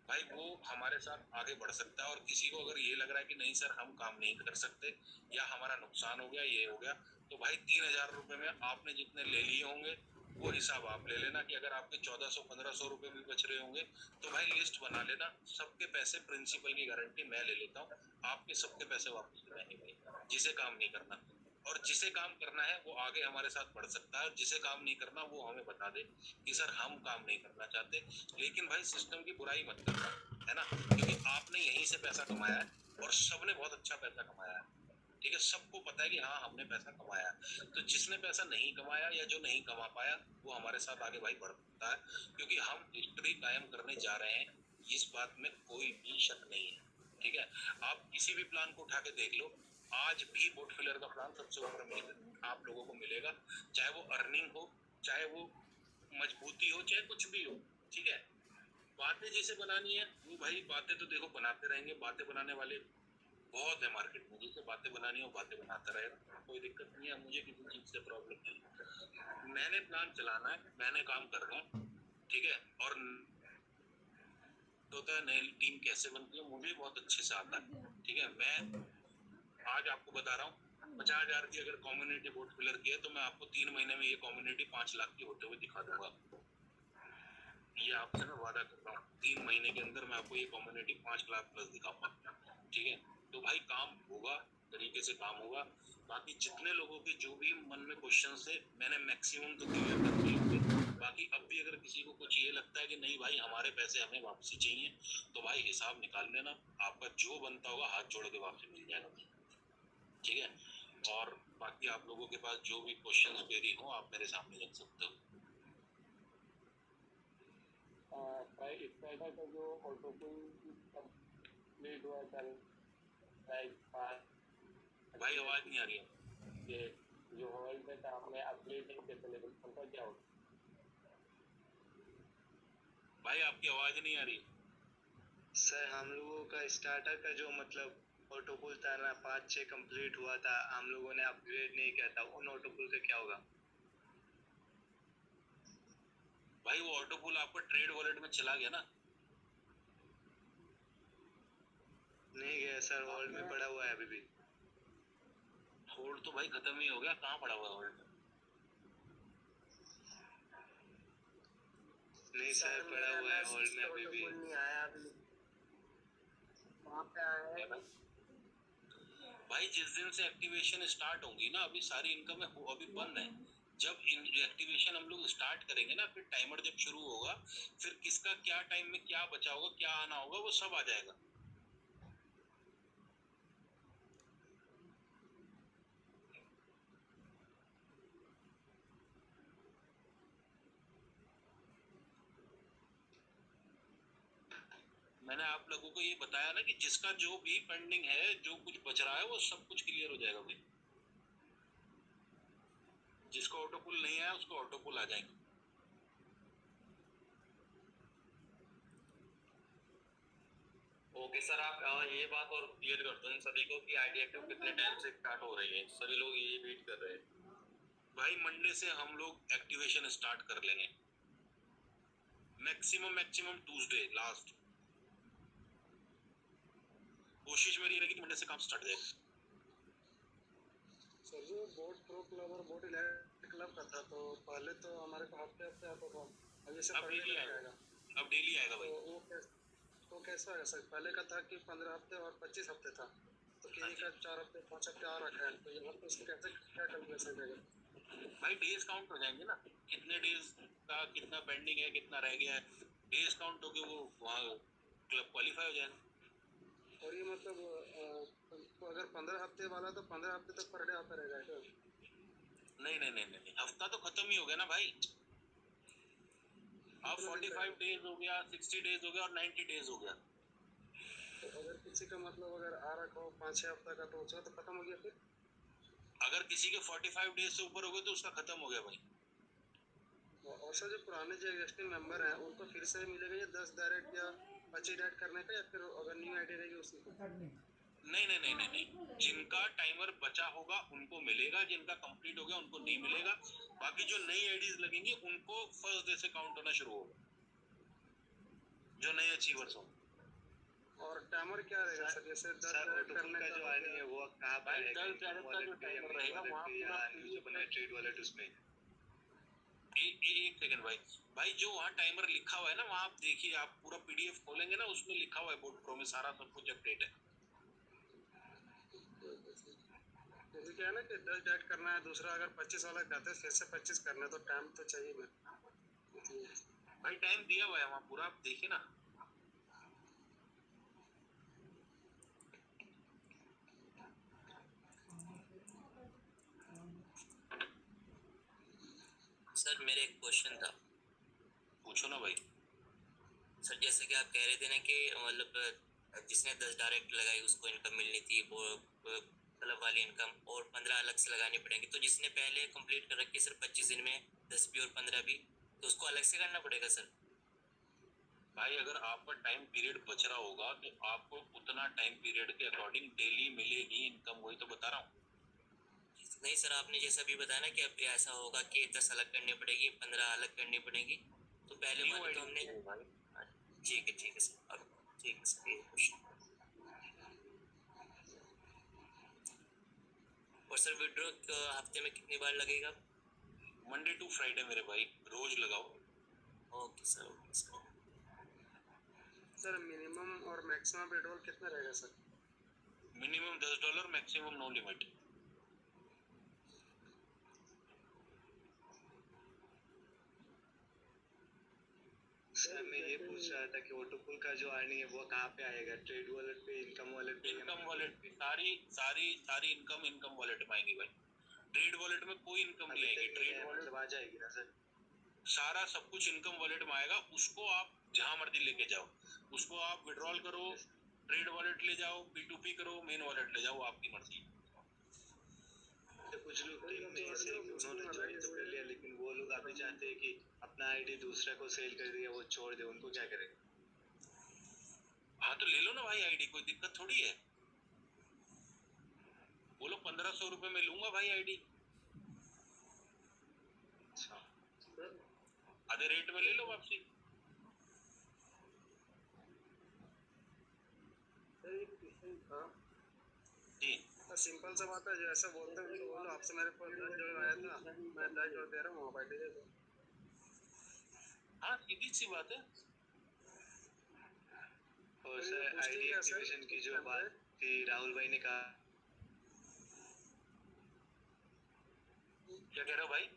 [SPEAKER 1] भाई, वो हमारे साथ आगे बढ़ सकता है। और किसी को अगर ये लग रहा है कि नहीं सर हम काम नहीं कर सकते या हमारा नुकसान हो गया, ये हो गया, तो भाई 3000 रुपए में आपने जितने ले लिए होंगे वो हिसाब आप ले लेना कि अगर आपके 1400-1500 रुपए भी बच रहे होंगे तो भाई लिस्ट बना लेना। सबके पैसे, प्रिंसिपल की गारंटी मैं ले लेता हूँ, आपके सबके पैसे वापस हो जाएंगे भाई। जिसे काम नहीं करना और जिसे काम करना है वो आगे हमारे साथ बढ़ सकता है, और जिसे काम नहीं करना वो हमें बता दे कि सर हम काम नहीं करना चाहते। लेकिन भाई सिस्टम की बुराई मत करना, है ना, क्योंकि आपने यहीं से पैसा कमाया है और सबने बहुत अच्छा पैसा कमाया है। ठीक है, सबको पता है कि हाँ हमने पैसा कमाया। तो जिसने पैसा नहीं कमाया या जो नहीं कमा पाया वो हमारे साथ आगे भाई बढ़ता है, क्योंकि हम हिस्ट्री कायम करने जा रहे हैं, इस बात में कोई भी शक नहीं है। ठीक है, आप किसी भी प्लान को उठा के देख लो, आज भी बोट फिलर का प्लान सबसे ऊपर मिलेगा, आप लोगों को मिलेगा, चाहे वो अर्निंग हो, चाहे वो मजबूती हो, चाहे कुछ भी हो। ठीक है, बातें जैसे बनानी है वो भाई बातें तो देखो बनाते रहेंगे, बातें बनाने वाले बहुत है मार्केट में, जिसे बातें बनानी हो बातें बनाता रहेगा, कोई दिक्कत नहीं है, मुझे किसी चीज से प्रॉब्लम नहीं है। मैंने प्लान चलाना है, मैंने काम करना है। ठीक है, और होता है नई टीम कैसे बनती है मुझे बहुत अच्छे से आता है। ठीक है, मैं आज आपको बता रहा हूँ 50,000 की अगर कम्युनिटी बोट फिलर की है तो मैं आपको 3 महीने में ये कम्युनिटी 5 लाख की होते हुए दिखा दूंगा। ये आपसे मैं वादा कर रहा हूँ 3 महीने के अंदर मैं आपको ये कम्युनिटी 5 लाख प्लस दिखाऊंगा, ठीक है? तो भाई काम होगा, तरीके से काम होगा। बाकी जितने लोगों के जो भी मन में क्वेश्चन है मैंने मैक्सिमम तो क्लियर कर दिए होंगे। बाकी अब भी अगर किसी को कुछ ये लगता है कि नहीं भाई हमारे पैसे हमें वापसी चाहिए, तो भाई हिसाब निकाल लेना, आपका जो बनता होगा हाथ जोड़ के वापसी मिल जाएगा, ठीक है? और बाकी आप लोगों के पास जो भी क्वेश्चन क्वेरी हो आप मेरे सामने रख सकते हो।
[SPEAKER 3] भाई इसका था तो जो ऑटोपुल कंप्लीट हुआ कल लाइक 5
[SPEAKER 1] भाई आवाज नहीं आ रही है
[SPEAKER 3] ये जो हॉल में था हमने अपडेट नहीं किया लेकिन उनका क्या होगा?
[SPEAKER 1] भाई आपकी आवाज नहीं आ रही।
[SPEAKER 4] सर हम लोगों का स्टार्टर का जो मतलब ऑटोपुल था ना 5-6 कंप्लीट हुआ था, हम लोगों ने अपग्रेड नहीं किया था, उन ऑटोपुल का क्या होगा?
[SPEAKER 1] भाई वो ऑटो पुल आपका ट्रेड वॉलेट में चला गया ना?
[SPEAKER 4] नहीं गया सर, होल्ड में पड़ा हुआ है अभी भी।
[SPEAKER 1] होल्ड तो भाई खत्म ही हो गया, कहाँ पड़ा हुआ है होल्ड?
[SPEAKER 4] नहीं सर, पड़ा हुआ है होल्ड में अभी भी।
[SPEAKER 2] नहीं आया अभी, वहाँ पे आया है
[SPEAKER 1] भाई जिस दिन से एक्टिवेशन स्टार्ट होंगी ना, अभी सारी इनकम है वो अभी बंद है। जब एक्टिवेशन हम लोग स्टार्ट करेंगे ना, फिर टाइमर जब शुरू होगा, फिर किसका क्या टाइम में क्या बचा होगा, क्या आना होगा, वो सब आ जाएगा। मैंने आप लोगों को ये बताया ना कि जिसका जो भी पेंडिंग है, जो कुछ बच रहा है, वो सब कुछ क्लियर हो जाएगा भाई। जिसको ऑटो पुल नहीं आया उसको ऑटो पुल आ जाएंगे।
[SPEAKER 2] ओके सर, आप ये बात और क्लियर कर दो इन सभी को कि आईडी एक्टिव कितने टाइम से स्टार्ट हो रही है, सभी लोग ये वेट कर रहे हैं।
[SPEAKER 1] भाई मंडे से हम लोग एक्टिवेशन स्टार्ट कर लेंगे, मैक्सिमम ट्यूसडे लास्ट। कोशिश मेरी रहेगी कि मंडे से काम स्टार्ट हो जाए।
[SPEAKER 3] सर जो बोट प्रो क्लब और बोट इलाइट क्लब का था, तो पहले तो हमारे को हफ्ते हफ्ते आता था, अब जैसे
[SPEAKER 1] अब डेली आएगा, अब डेली आएगा भाई।
[SPEAKER 3] तो वो कैसा है सर? पहले का था कि 15 हफ्ते और 25 हफ्ते था, तो किसी का 4 हफ्ते 5 हफ्ते आ रखा है, तो यहाँ पे उसको कैसे क्या कैलकुलेशन रहेगा?
[SPEAKER 1] भाई डेज काउंट हो जाएंगे ना, कितने डेज का कितना पेंडिंग है, कितना रह गया है, डेज काउंट होके वो वहाँ क्लब क्वालिफाई हो जाएगा।
[SPEAKER 3] और ये मतलब तो अगर 15 हफ्ते वाला तो 15 हफ्ते तक पर डे आता रहेगा क्या?
[SPEAKER 1] नहीं, हफ्ता तो खत्म ही हो गया ना भाई। अब 45 डेज हो गया, 60 डेज हो गया और 90 डेज हो गया।
[SPEAKER 3] तो अगर किसी का मतलब अगर आ रखा हो 5-6 हफ्ता का, तो उसका तो खत्म हो गया फिर?
[SPEAKER 1] अगर किसी के 45 डेज से ऊपर हो गए तो उसका खत्म हो गया भाई।
[SPEAKER 3] और सर जो पुराने जो एग्जिस्टिंग मेंबर हैं उनको फिर से मिलेगा ये 10 डायरेक्ट या 25 डायरेक्ट करने का, या फिर अगर न्यू आईडी रहेगी उसी को?
[SPEAKER 1] नहीं, जिनका टाइमर बचा होगा उनको मिलेगा, जिनका कंप्लीट हो गया उनको नहीं मिलेगा। बाकी जो नई आईडीज लगेंगी उनको फर्स्ट डे से काउंट होना शुरू होगा, जो नए अचीवर्स होंगे।
[SPEAKER 3] और टाइमर क्या रहेगा सर? जैसे 10 डायरेक्ट करने
[SPEAKER 4] का
[SPEAKER 3] का
[SPEAKER 4] जो आईडी है वो कहाँ पर
[SPEAKER 1] भाई
[SPEAKER 4] है?
[SPEAKER 1] 10 डायरेक्ट का जो टाइमर रहेगा वहाँ पूरा
[SPEAKER 4] जो बना है ट्रेड वॉलेट उसमें।
[SPEAKER 1] एक सेकंड भाई, भाई जो वहाँ टाइमर लिखा हुआ है ना, वहाँ आप देखिए, आप पूरा पीडीएफ खोलेंगे ना, उसमें लिखा हुआ है बोर्ड प्रो में सारा सब कुछ अपडेट है।
[SPEAKER 3] जैसे क्या है ना कि 10 डायरेक्ट करना है, दूसरा अगर 25 वाला कहते हैं फिर से 25 करना है, तो टाइम तो चाहिए मैं।
[SPEAKER 1] भाई टाइम दिया हुआ है वहाँ पूरा, आप देखिए ना।
[SPEAKER 5] सर मेरे एक क्वेश्चन था।
[SPEAKER 1] पूछो ना भाई।
[SPEAKER 5] सर जैसे कि आप कह रहे थे ना कि मतलब जिसने 10 डायरेक्ट लगाई उसको इनकम मिलनी थी, वो क्लब वाली इनकम, और 15 अलग से लगानी पड़ेगी। तो जिसने पहले कंप्लीट कर रखी है सर 25 दिन में 10 भी और 15 भी, तो उसको अलग से करना पड़ेगा सर?
[SPEAKER 1] भाई अगर आपका टाइम पीरियड बच रहा होगा तो आपको उतना टाइम पीरियड के अकॉर्डिंग डेली मिलेगी इनकम, वही तो बता रहा हूँ।
[SPEAKER 5] नहीं सर, आपने जैसा भी बताया ना कि अब ऐसा होगा कि 10 अलग करनी पड़ेगी, 15 अलग करनी पड़ेगी, तो पहले माने तो हमने ठीक है सर, अब ठीक है सर, ये क्वेश्चन। और सर विड्रॉ हफ्ते में कितनी बार लगेगा?
[SPEAKER 1] मंडे टू फ्राइडे मेरे भाई, रोज लगाओ।
[SPEAKER 5] Okay sir.
[SPEAKER 3] सर मिनिमम और मैक्सिमम विड्रॉल कितना रहेगा sir?
[SPEAKER 1] Minimum $10, maximum no limit.
[SPEAKER 4] Sir मैं ये पूछ रहा था कि ऑटोपुल का जो अर्निंग है वो कहाँ पे आएगा? ट्रेड वॉलेट पे, इनकम वॉलेट पे?
[SPEAKER 1] इनकम वॉलेट पे सारी इनकम वॉलेट में आएगी भाई। ट्रेड वॉलेट में कोई इनकम नहीं आएगी। ट्रेड वॉलेट
[SPEAKER 4] मतलब आ जाएगी ना सर?
[SPEAKER 1] सारा सब कुछ इनकम वॉलेट में आएगा। उसको आप जहां मर्जी लेके जाओ, उसको आप विड्रॉल करो, ट्रेड वॉलेट ले जाओ, P2P करो, मेन वॉलेट ले जाओ, आपकी मर्जी।
[SPEAKER 4] तो कुछ लोग टीम में ऐसे हैं कि उन्होंने ज्वाइन तो कर लिया लेकिन वो लोग अभी चाहते हैं कि अपना आईडी दूसरे को सेल कर दिया वो छोड़ दे, उनको क्या करें?
[SPEAKER 1] हाँ तो ले लो ना भाई आईडी, कोई दिक्कत थोड़ी है। बोलो 1500 रुपए में लूंगा भाई आईडी, आधे रेट में ले लो वापसी।
[SPEAKER 3] सर एक क्वेश्चन था।
[SPEAKER 1] जी
[SPEAKER 3] सिंपल सा बात है, जो ऐसा बोलते हैं तो बोलो आपसे मेरे पास 10 जो आया था, मैं 10 जोड़ दे रहा हूँ, आप आईडी दे दो।
[SPEAKER 1] हाँ सीधी सी बात है।
[SPEAKER 4] और सर आईडी एक्टिवेशन की जो बात थी राहुल भाई ने कहा,
[SPEAKER 1] क्या कह रहे हो भाई?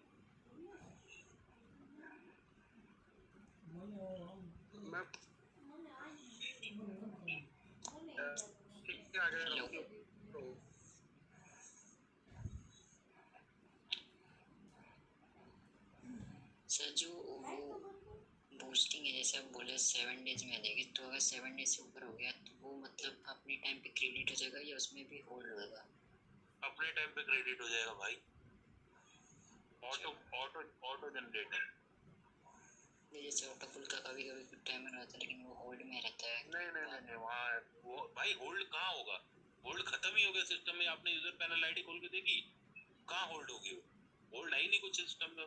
[SPEAKER 3] मैं ठीक आ गया तो
[SPEAKER 6] सर जो वो बूस्टिंग है, जैसे आप बोले 7 डेज में आ जाएगी, तो अगर 7 डेज से ऊपर हो गया तो वो मतलब अपने टाइम पे क्रेडिट हो जाएगा या उसमें भी होल्ड होगा?
[SPEAKER 1] अपने टाइम पे क्रेडिट हो जाएगा भाई। ऑटो ऑटो ऑटो जनरेट है।
[SPEAKER 6] जैसे ऑटोपुल का कभी कभी कुछ टाइमर होता है लेकिन वो होल्ड में रहता है।
[SPEAKER 1] नहीं वहाँ वो भाई होल्ड कहाँ होगा? होल्ड खत्म ही हो गया सिस्टम में। आपने यूजर पैनल आईडी खोल के देखी, कहाँ होल्ड होगी? होल्ड आई नहीं कुछ सिस्टम में।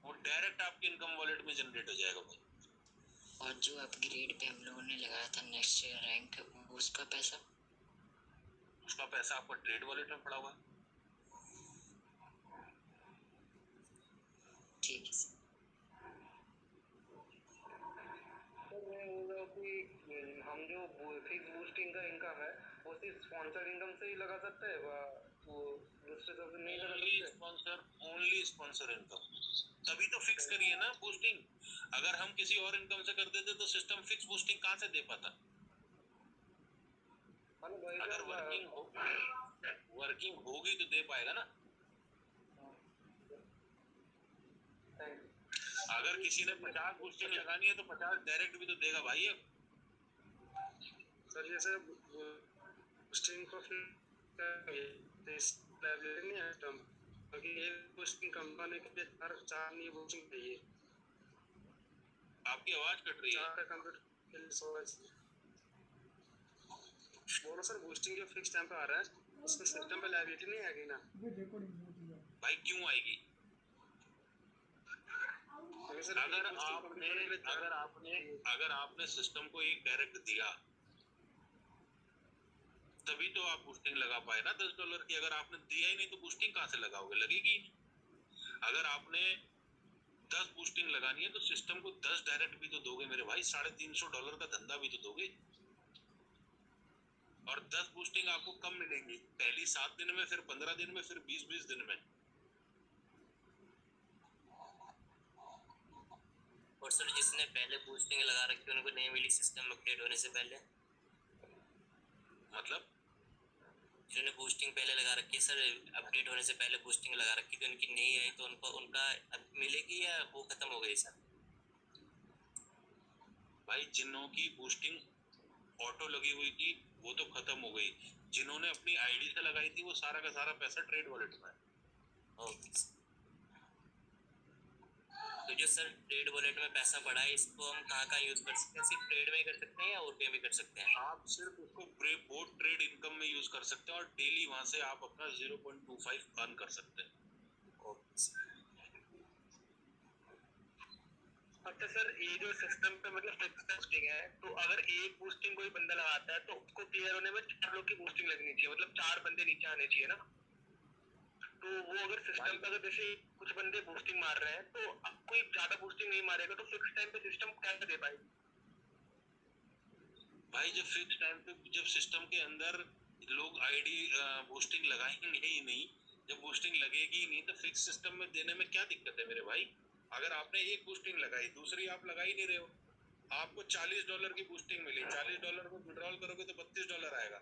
[SPEAKER 1] वो डायरेक्ट आपके इनकम वॉलेट में जनरेट हो जाएगा भाई।
[SPEAKER 6] और जो अपग्रेड पे हम लोगों ने लगाया था नेक्स्ट रैंक, उसका पैसा?
[SPEAKER 1] उसका पैसा आपका ट्रेड वॉलेट में पड़ा हुआ है।
[SPEAKER 6] ठीक है सर।
[SPEAKER 3] मैं बोल रहा हूँ कि हम जो फिक्स बूस्टिंग का इनकम है वो सिर्फ स्पॉन्सर इनकम से ही लगा सकते हैं, वो दूसरे तरफ से नहीं लगा सकते?
[SPEAKER 1] Only sponsor income. तभी तो फिक्स करी है ना बूस्टिंग। अगर हम किसी और इनकम से कर देते तो सिस्टम फिक्स बूस्टिंग कहाँ से दे पाता? अगर वर्किंग होगी तो दे पाएगा ना। अगर किसी ने 50 बूस्टिंग लगानी है तो 50 डायरेक्ट भी तो देगा भाई। अब
[SPEAKER 3] सर जैसे बूस्टिंग को फिर इस लाइब्रेरी नहीं है टर्म, क्योंकि एक बूस्टिंग कंपनी के लिए चार नहीं बूस्टिंग चाहिए।
[SPEAKER 1] आपकी आवाज कट रही है।
[SPEAKER 3] चार कंप्यूटर के लिए 16 बोलो सर, बूस्टिंग जो फिक्स टाइम पे आ रहा है उसमें सिस्टम पे लाइबिलिटी नहीं आएगी ना?
[SPEAKER 1] भाई क्यों आएगी? अगर आपने सिस्टम को एक डायरेक्ट दिया तभी तो आप बूस्टिंग लगा पाए ना $10 की। अगर आपने दिया ही नहीं तो बूस्टिंग कहाँ से लगाओगे? लगेगी ही नहीं। अगर आपने 10 बूस्टिंग लगानी है तो सिस्टम को 10 डायरेक्ट भी तो दोगे मेरे भाई। $350 का धंधा भी तो दोगे। और 10 बूस्टिंग आपको कम मिलेंगी, पहली 7 दिन में, फिर 15 दिन में, फिर 20 दिन में।
[SPEAKER 5] और सर जिसने पहले बूस्टिंग लगा रखी है उनको नहीं मिली सिस्टम अपडेट होने से पहले?
[SPEAKER 1] मतलब
[SPEAKER 5] जिन्होंने बूस्टिंग पहले लगा रखी है सर, अपडेट होने से पहले बूस्टिंग लगा रखी थी, उनकी नहीं आई तो उनको उनका अब मिलेगी या वो खत्म हो गई सर?
[SPEAKER 1] भाई जिन्हों की बूस्टिंग ऑटो लगी हुई थी वो तो खत्म हो गई। जिन्होंने अपनी आईडी से लगाई थी वो सारा का सारा पैसा ट्रेड वॉलेट में है।
[SPEAKER 5] Okay sir. तो जो सर ट्रेड वॉलेट में पैसा पड़ा है इसको हम कहाँ यूज कर सकते हैं? सिर्फ ट्रेड में ही कर सकते हैं या और पे भी कर सकते हैं?
[SPEAKER 1] आप सिर्फ उसको बोट ट्रेड इनकम में यूज कर सकते हैं और डेली वहां से आप अपना 0.25 अर्न कर सकते हैं।
[SPEAKER 5] Okay sir.
[SPEAKER 2] अच्छा सर, ये जो सिस्टम पे मतलब फिक्स बूस्टिंग है, तो अगर एक बूस्टिंग कोई बंदा लगाता है तो उसको क्लियर होने में 4 लोग की बूस्टिंग लगनी चाहिए, मतलब 4 बंदे नीचे आने चाहिए ना? तो वो अगर सिस्टम पे अगर जैसे कुछ बंदे बूस्टिंग मार रहे हैं तो अब कोई ज्यादा बूस्टिंग नहीं मारेगा तो फिक्स टाइम पे सिस्टम कैसे दे पाएगी?
[SPEAKER 1] भाई जब फिक्स टाइम पे जब सिस्टम के अंदर लोग आईडी बूस्टिंग लगाएंगे ही नहीं, जब बूस्टिंग लगेगी ही नहीं तो फिक्स सिस्टम में देने में क्या दिक्कत है मेरे भाई? अगर आपने एक बूस्टिंग लगाई, दूसरी आप लगा ही नहीं रहे हो, आपको $40 की बूस्टिंग मिली, $40 को विड्रॉल करोगे तो $32 आएगा।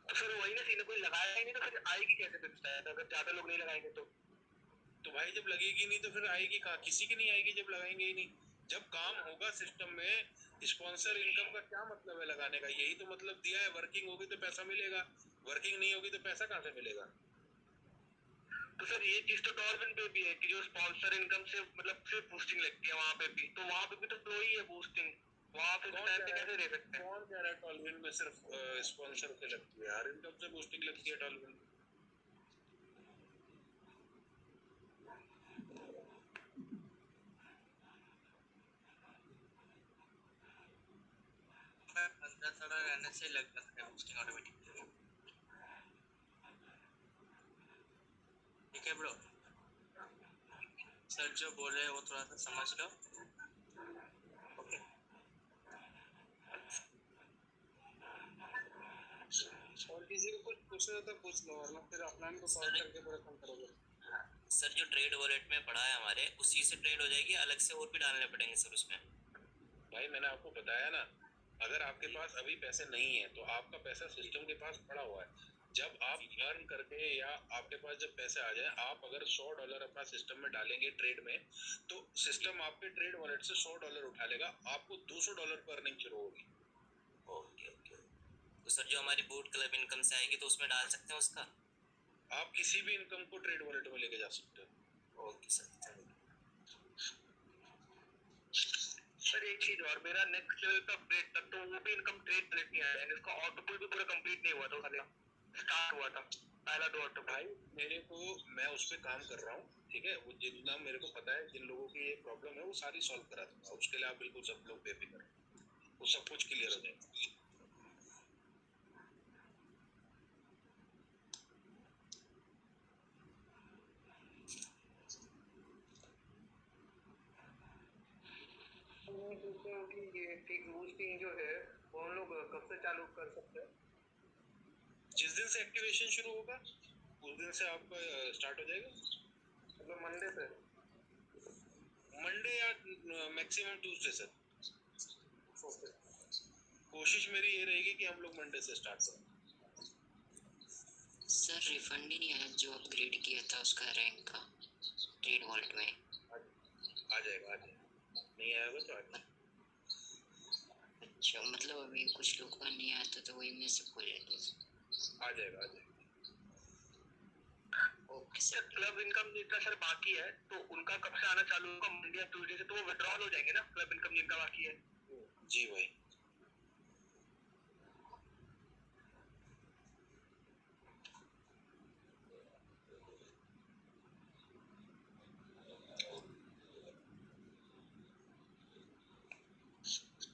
[SPEAKER 2] तो फिर वही ना सीन, कोई लगाया ही नहीं तो फिर आएगी कैसे फिक्स टाइम? अगर ज्यादा लोग नहीं लगाएंगे
[SPEAKER 1] तो भाई जब लगेगी नहीं तो फिर आएगी कहाँ? किसी की नहीं आएगी जब लगाएंगे ही नहीं। जब काम होगा सिस्टम में, स्पॉन्सर इनकम का क्या मतलब है लगाने का? यही तो मतलब दिया है, वर्किंग होगी तो पैसा मिलेगा, वर्किंग नहीं होगी तो पैसा कहाँ से मिलेगा?
[SPEAKER 2] तो सर ये चीज तो डॉल्फिन पे भी है कि जो स्पॉन्सर इनकम से मतलब सिर्फ बूस्टिंग लगती है वहां पे भी, तो वहां पे भी तो फ्लो ही है बूस्टिंग, वहां पे
[SPEAKER 1] कौन
[SPEAKER 2] टाइम
[SPEAKER 1] कह
[SPEAKER 2] पे
[SPEAKER 1] रहा
[SPEAKER 2] कैसे दे
[SPEAKER 1] है,
[SPEAKER 2] सकते हैं?
[SPEAKER 1] कौन कह रहा है टॉलविन में सिर्फ स्पॉन्सर पे लगती है? हर इनकम से बूस्टिंग लगती है टॉलविन।
[SPEAKER 5] थोड़ा रहने से लग जाता है बूस्टिंग ऑटोमेटिक। ठीक है ब्रो, सर जो बोल रहे हैं वो थोड़ा सा समझ लो। ओके,
[SPEAKER 3] और किसी को कुछ पूछना हो तो पूछ लो, वरना फिर ऑफलाइन को सॉल्व करके पूरा काम करोगे।
[SPEAKER 5] सर जो ट्रेड वॉलेट में पड़ा है हमारे, उसी से ट्रेड हो जाएगी, अलग से और भी डालने पड़ेंगे सर उसमें?
[SPEAKER 1] भाई मैंने आपको बताया ना, अगर आपके पास अभी पैसे नहीं है तो आपका पैसा सिस्टम के पास पड़ा हुआ है। जब आप अर्न करके या आपके पास जब पैसे आ जाए, आप अगर $100 अपना सिस्टम में डालेंगे ट्रेड में, तो सिस्टम आपके ट्रेड वॉलेट से $100 उठा लेगा, आपको $200 पर अर्निंग शुरू होगी।
[SPEAKER 5] ओके ओके, तो सर जो हमारी बूट क्लब इनकम से आएगी तो उसमें डाल सकते हैं उसका?
[SPEAKER 1] आप किसी भी इनकम को ट्रेड वॉलेट में लेके जा सकते हो।
[SPEAKER 5] Okay sir, thank you.
[SPEAKER 2] Sir एक चीज और, मेरा नेक्स्ट लेवल का अपडेट तक तो वो भी इनकम ट्रेड वॉलेट नहीं आया, इसका ऑटो पुल भी पूरा कंप्लीट नहीं हुआ था, खाली स्टार्ट हुआ था पहला 2 ऑटो।
[SPEAKER 1] भाई मेरे को, मैं उस पर काम कर रहा हूँ, ठीक है? वो जितना मेरे को पता है, जिन लोगों की ये प्रॉब्लम है वो सारी सॉल्व करा दूंगा, उसके लिए आप बिल्कुल सब लोग बेफिक्र रहो, वो सब कुछ क्लियर हो जाएगा।
[SPEAKER 2] मैं सोचता हूँ कि ये फिक्स बूस्टिंग जो है वो हम लोग कब से चालू कर सकते हैं?
[SPEAKER 1] जिस दिन से एक्टिवेशन शुरू होगा उस दिन से आपका स्टार्ट हो जाएगा,
[SPEAKER 2] मतलब मंडे से?
[SPEAKER 1] मंडे या मैक्सिमम ट्यूसडे से।
[SPEAKER 2] ओके।
[SPEAKER 1] कोशिश मेरी ये रहेगी कि हम लोग मंडे से स्टार्ट करें।
[SPEAKER 6] सर रिफंड ही नहीं आया जो अपग्रेड किया था उसका रैंक का ट्रेड वॉलेट में?
[SPEAKER 1] आ जाएगा, नहीं आया होगा तो आ जाएगा।
[SPEAKER 6] अच्छा, मतलब अभी कुछ लोग का नहीं आया था तो वही मैं से बोल रहे थे।
[SPEAKER 1] आ जाएगा।
[SPEAKER 6] Okay
[SPEAKER 2] sir
[SPEAKER 6] sir.
[SPEAKER 2] Club income जिनका सर बाकी है तो उनका कब से आना चालू होगा? मंडे या ट्यूसडे से तो वो विड्रॉल हो जाएंगे ना, क्लब इनकम जिनका बाकी है?
[SPEAKER 1] जी भाई।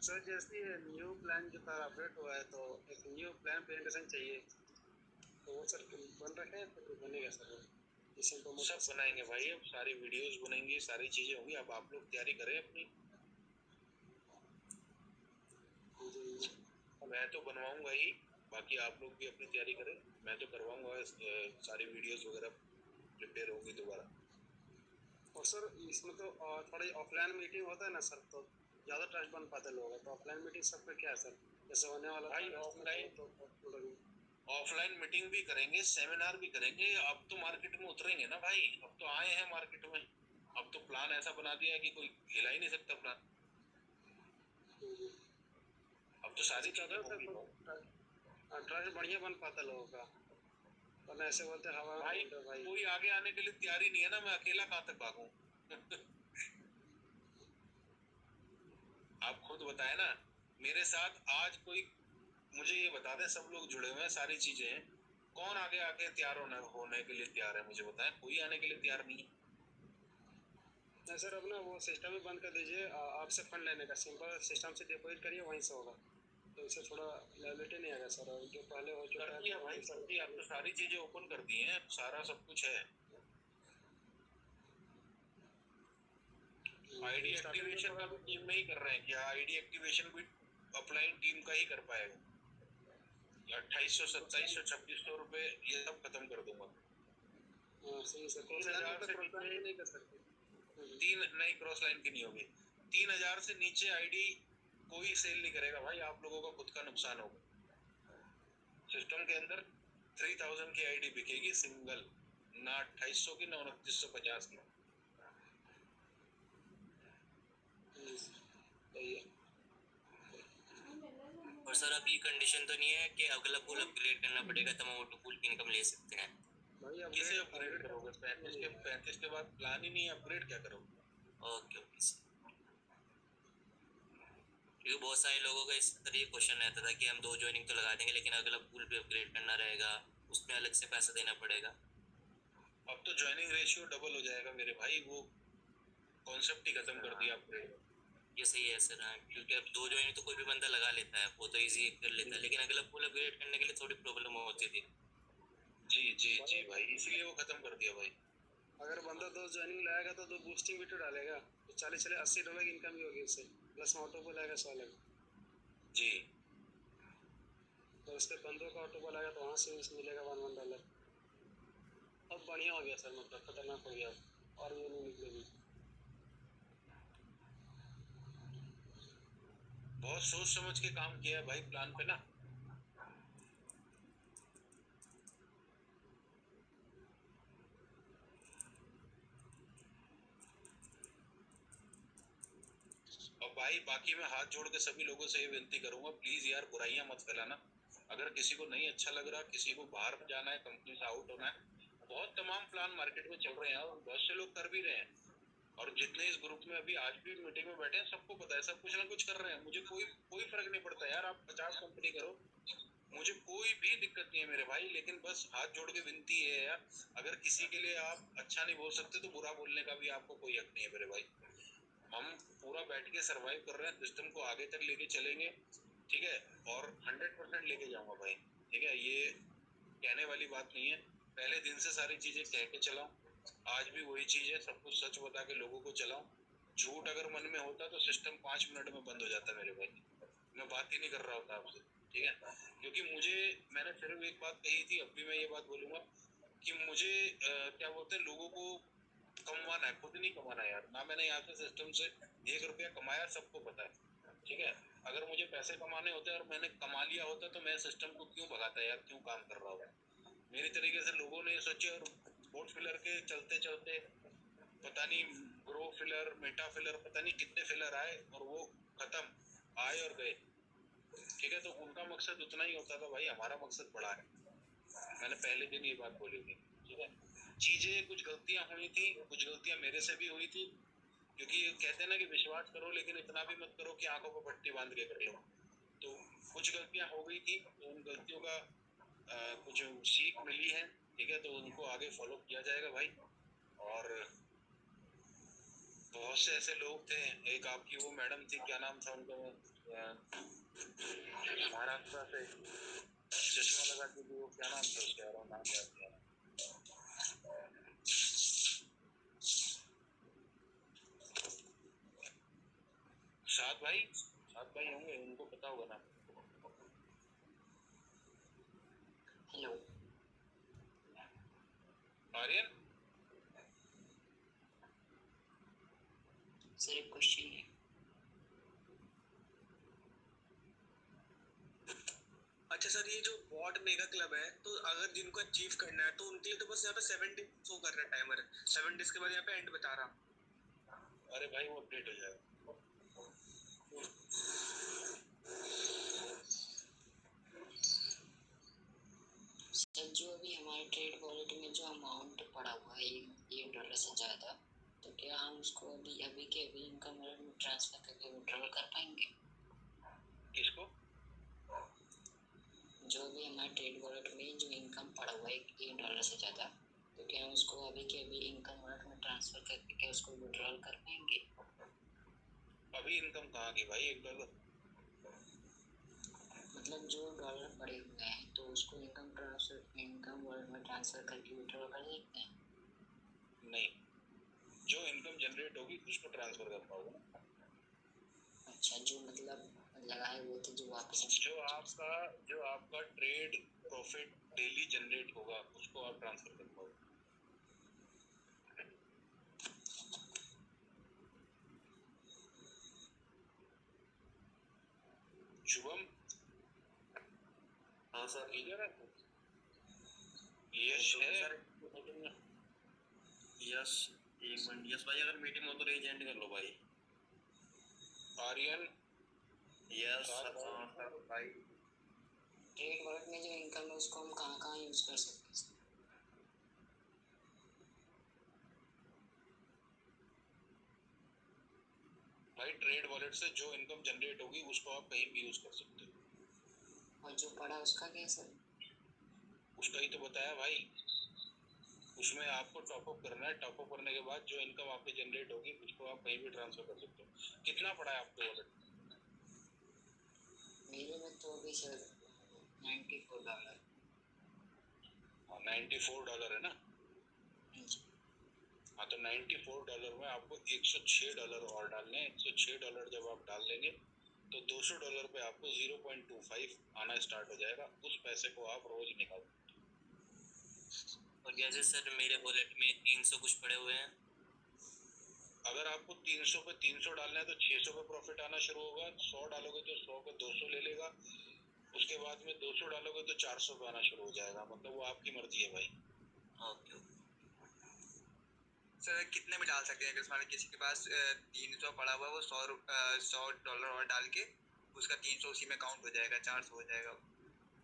[SPEAKER 3] सर जैसे न्यू प्लान जो था अपडेट हुआ है तो एक न्यू प्लान प्रेजेंटेशन चाहिए, तो वो सर बन रखे हैं तो बनेगा सर वो?
[SPEAKER 1] सब बनाएंगे भाई, अब सारी वीडियोस बनेंगी, सारी चीजें होंगी, अब आप लोग तैयारी करें अपनी। मैं तो बनवाऊंगा ही, बाकी आप लोग भी अपनी तैयारी करें। मैं तो करवाऊंगा, सारी वीडियोस वगैरह प्रिपेयर होंगी दोबारा।
[SPEAKER 3] और सर इसमें तो थोड़ी ऑफलाइन मीटिंग होता है ना सर, तो ज़्यादा ट्रस्ट बन पाते लोग हैं, तो ऑफलाइन मीटिंग सब पे क्या है सर? जैसे होने वाला
[SPEAKER 1] भाई ऑफलाइन मीटिंग भी करेंगे, सेमिनार भी करेंगे। अब तो मार्केट में उतरेंगे ना भाई, अब तो आए हैं मार्केट में, अब तो प्लान ऐसा बना दिया है कि कोई हिला ही नहीं सकता प्लान। अब तो सारी चीजें होंगी।
[SPEAKER 3] ट्रस्ट बढ़िया बन पाता लोगों का, वरना ऐसे बोलते हवा
[SPEAKER 1] भाई कोई आगे आने के लिए तैयार ही नहीं है ना, मैं अकेला कहाँ तक भागूं? आप खुद बताए ना, मेरे साथ आज कोई मुझे ये बता दे, सब लोग जुड़े हुए हैं, सारी चीजें हैं, कौन आगे आके तैयार होने के लिए तैयार है? मुझे बताएं, कोई आने के लिए तैयार नहीं है।
[SPEAKER 3] नहीं सर, अब ना वो सिस्टम ही बंद कर दीजिए, आपसे फंड लेने का सिंपल सिस्टम से डिपॉजिट करिए, वहीं से होगा। तो इससे थोड़ा लाइबिलिटी नहीं आएगा सर, और जो पहले हो चुका
[SPEAKER 1] कर दिया भाई, कर दिया, अब तो सारी चीजें ओपन कर दी हैं, सारा सब कुछ है। आईडी एक्टिवेशन का भी टीम में ही कर रहे हैं कि आईडी एक्टिवेशन भी अपलाइन टीम का ही कर पाएगा। 2800 2700 2600 रुपए ये सब खत्म कर दूंगा।
[SPEAKER 3] सही सर,
[SPEAKER 1] 3000 से नीचे
[SPEAKER 3] नहीं कर सकते।
[SPEAKER 1] तीन नहीं, क्रॉस लाइन की नहीं होगी। 3000 से नीचे आईडी कोई सेल नहीं करेगा भाई, आप लोगों का खुद का नुकसान होगा। सिस्टम के अंदर 3000 की आईडी बिकेगी सिंगल, ना 2800 की ना 2950 की।
[SPEAKER 3] सही है।
[SPEAKER 5] और सर अब ये कंडीशन तो नहीं है कि अगला पूल अपग्रेड करना पड़ेगा तब हम ऑटो पूल की इनकम ले सकते हैं?
[SPEAKER 3] भाई
[SPEAKER 1] किसे अपग्रेड करोगे? 35 के बाद प्लान ही नहीं है, अपग्रेड क्या करोगे?
[SPEAKER 5] Okay okay sir. क्योंकि बहुत सारे लोगों का इस तरह ये क्वेश्चन रहता था कि हम 2 ज्वाइनिंग तो लगा देंगे लेकिन अगला पूल भी अपग्रेड करना रहेगा, उसमें अलग से पैसा देना पड़ेगा।
[SPEAKER 1] अब तो ज्वाइनिंग रेशियो डबल हो जाएगा मेरे भाई, वो कॉन्सेप्ट ही खत्म कर दिया अपग्रेड।
[SPEAKER 5] ये सही है सर। हाँ, क्योंकि अब 2 ज्वाइनिंग तो कोई भी बंदा लगा लेता है, वो तो इजी कर लेता है, लेकिन अगला पूल अपग्रेड करने के लिए थोड़ी प्रॉब्लम होती थी।
[SPEAKER 1] जी जी जी भाई, इसलिए वो खत्म कर दिया भाई।
[SPEAKER 3] अगर बंदा 2 ज्वाइनिंग लाएगा तो 2 बूस्टिंग भी तो डालेगा, तो 40 80 डॉलर की इनकम भी होगी उससे, प्लस ऑटो को लाएगा 100 लग।
[SPEAKER 1] जी,
[SPEAKER 3] तो उसके बंदों का ऑटो को लाएगा तो वहाँ से मिलेगा $1 अब बढ़िया हो गया सर, मतलब खतरनाक हो गया, और ये नहीं निकलेगी।
[SPEAKER 1] बहुत सोच समझ के काम किया है भाई प्लान पे ना। और भाई बाकी मैं हाथ जोड़ के सभी लोगों से ये विनती करूंगा, प्लीज यार बुराइयां मत फैलाना। अगर किसी को नहीं अच्छा लग रहा, किसी को बाहर जाना है, कंपनी से आउट होना है, बहुत तमाम प्लान मार्केट में चल रहे हैं और बहुत से लोग कर भी रहे हैं। और जितने इस ग्रुप में अभी आज भी मीटिंग में बैठे हैं सबको पता है, सब कुछ ना कुछ कर रहे हैं। मुझे कोई कोई फर्क नहीं पड़ता यार, आप 50 कंपनी करो, मुझे कोई भी दिक्कत नहीं है मेरे भाई, लेकिन बस हाथ जोड़ के विनती है यार, अगर किसी के लिए आप अच्छा नहीं बोल सकते तो बुरा बोलने का भी आपको कोई हक नहीं है मेरे भाई। हम पूरा बैठ के सरवाइव कर रहे हैं, सिस्टम को आगे तक लेके चलेंगे, ठीक है, और 100% लेके जाऊंगा भाई, ठीक है। ये कहने वाली बात नहीं है, पहले दिन से सारी चीजें कह के चलाऊं, आज भी वही चीज है, सब कुछ सच बता के लोगों को चलाऊं। झूठ अगर मन में होता तो सिस्टम 5 मिनट में बंद हो जाता मेरे भाई, मैं बात ही नहीं कर रहा होता आपसे, ठीक है। क्योंकि मुझे, मैंने सिर्फ एक बात कही थी, अब भी मैं ये बात बोलूंगा कि मुझे क्या बोलते हैं, लोगों को कमवाना है, खुद नहीं कमाना यार। ना मैंने यहाँ से सिस्टम से 1 रुपया कमाया, सबको पता है, ठीक है। अगर मुझे पैसे कमाने होते और मैंने कमा लिया होता तो मैं सिस्टम को क्यों भगाता यार, क्यों काम कर रहा हूँ। मेरी तरीके से लोगों ने सोचे और बोट फिलर के चलते चलते पता नहीं ग्रो फिलर, मेटा फिलर, पता नहीं कितने फिलर आए और वो खत्म, आए और गए, ठीक है। तो उनका मकसद उतना ही होता था भाई, हमारा मकसद बड़ा है। मैंने पहले दिन ये बात बोली थी, ठीक है। चीजें कुछ गलतियां हुई थी, कुछ गलतियां मेरे से भी हुई थी, क्योंकि कहते हैं ना कि विश्वास करो लेकिन इतना भी मत करो कि आंखों को पट्टी बांध के कर लो। तो कुछ गलतियां हो गई थी, तो उन गलतियों का कुछ सीख मिली है, ठीक है, तो उनको आगे फॉलो किया जाएगा भाई। और बहुत से ऐसे लोग थे, एक आपकी वो मैडम थी, क्या नाम था उनका, महाराष्ट्र से चश्मा लगा के, वो क्या नाम था उसका, यार नाम याद नहीं आ रहा। सात भाई होंगे, उनको पता होगा ना।
[SPEAKER 6] हेलो
[SPEAKER 1] आर्यन,
[SPEAKER 6] सर, एक क्वेश्चन है।
[SPEAKER 7] अच्छा सर, ये जो बॉट मेगा क्लब है, तो अगर जिनको अचीव करना है तो उनके लिए तो बस यहाँ पे 7 डेज शो कर रहा है टाइमर, 7 डेज के बाद यहाँ पे एंड बता रहा।
[SPEAKER 1] अरे भाई वो अपडेट हो जाएगा।
[SPEAKER 6] सर, जो अभी हमारे ट्रेड वॉलेट में जो अमाउंट पड़ा हुआ है $1 से ज़्यादा, तो क्या हम उसको अभी के अभी इनकम वॉलेट में ट्रांसफर करके विड्रॉल कर पाएंगे?
[SPEAKER 1] किसको?
[SPEAKER 6] जो भी हमारे ट्रेड वॉलेट में जो इनकम पड़ा हुआ है $1 से ज़्यादा, तो क्या हम उसको अभी के अभी इनकम वॉलेट में ट्रांसफर करके क्या उसको विड्रॉल कर पाएंगे?
[SPEAKER 1] अभी इनकम कहाँ की भाई, $1?
[SPEAKER 6] मतलब जो डॉलर पड़े हुए हैं तो उसको इनकम वर्ल्ड में ट्रांसफर करके विड्रॉ कर सकते हैं?
[SPEAKER 1] नहीं, जो इनकम जनरेट होगी उसको ट्रांसफर कर पाओगे ना।
[SPEAKER 6] अच्छा, जो मतलब लगाए हुए थे जो वापस
[SPEAKER 1] जो आपका ट्रेड प्रॉफिट डेली जनरेट होगा उसको आप ट्रांसफर कर पाओगे। शुभम,
[SPEAKER 5] हाँ सर।
[SPEAKER 1] इधर है यश है
[SPEAKER 5] सर यस, एक मिनट यस भाई, अगर मीटिंग हो तो रेज एंड कर लो भाई।
[SPEAKER 1] आर्यन,
[SPEAKER 5] यस
[SPEAKER 1] सर
[SPEAKER 5] भाई।
[SPEAKER 6] ट्रेड वॉलेट में जो इनकम है उसको हम कहाँ कहाँ यूज कर सकते हैं?
[SPEAKER 1] भाई ट्रेड वॉलेट से जो इनकम जनरेट होगी उसको आप कहीं भी यूज कर सकते हो।
[SPEAKER 6] और जो पड़ा उसका क्या सर?
[SPEAKER 1] उसका ही तो बताया भाई, उसमें आपको टॉपअप करना है, टॉपअप करने के बाद जो इनकम आपकी जनरेट होगी उसको आप कहीं भी ट्रांसफर कर सकते हो। कितना पड़ा है आपके वॉलेट में?
[SPEAKER 6] मेरे में तो अभी सर $94।
[SPEAKER 1] हाँ, $94 है ना।
[SPEAKER 6] जी।
[SPEAKER 1] हाँ, तो $94 में आपको $106 और डालने हैं। $106 जब आप डाल देंगे तो $200 पे आपको 0.25 आना स्टार्ट हो जाएगा। उस पैसे को आप रोज निकाल सकते हो।
[SPEAKER 5] और जैसे सर मेरे वॉलेट में 300 कुछ पड़े हुए हैं,
[SPEAKER 1] अगर आपको 300 पे 300 डालना है तो 600 पे प्रॉफिट आना शुरू होगा। 100 डालोगे तो 100 पे 200 ले लेगा। उसके बाद में 200 डालोगे तो 400 पे आना शुरू हो जाएगा। मतलब वो आपकी मर्जी है भाई।
[SPEAKER 5] ओके।
[SPEAKER 7] सर कितने में डाल सकते हैं? अगर मान किसी के पास 300 पड़ा हुआ है, वो $100 और डाल के उसका 300 उसी में काउंट हो जाएगा, 400 हो जाएगा।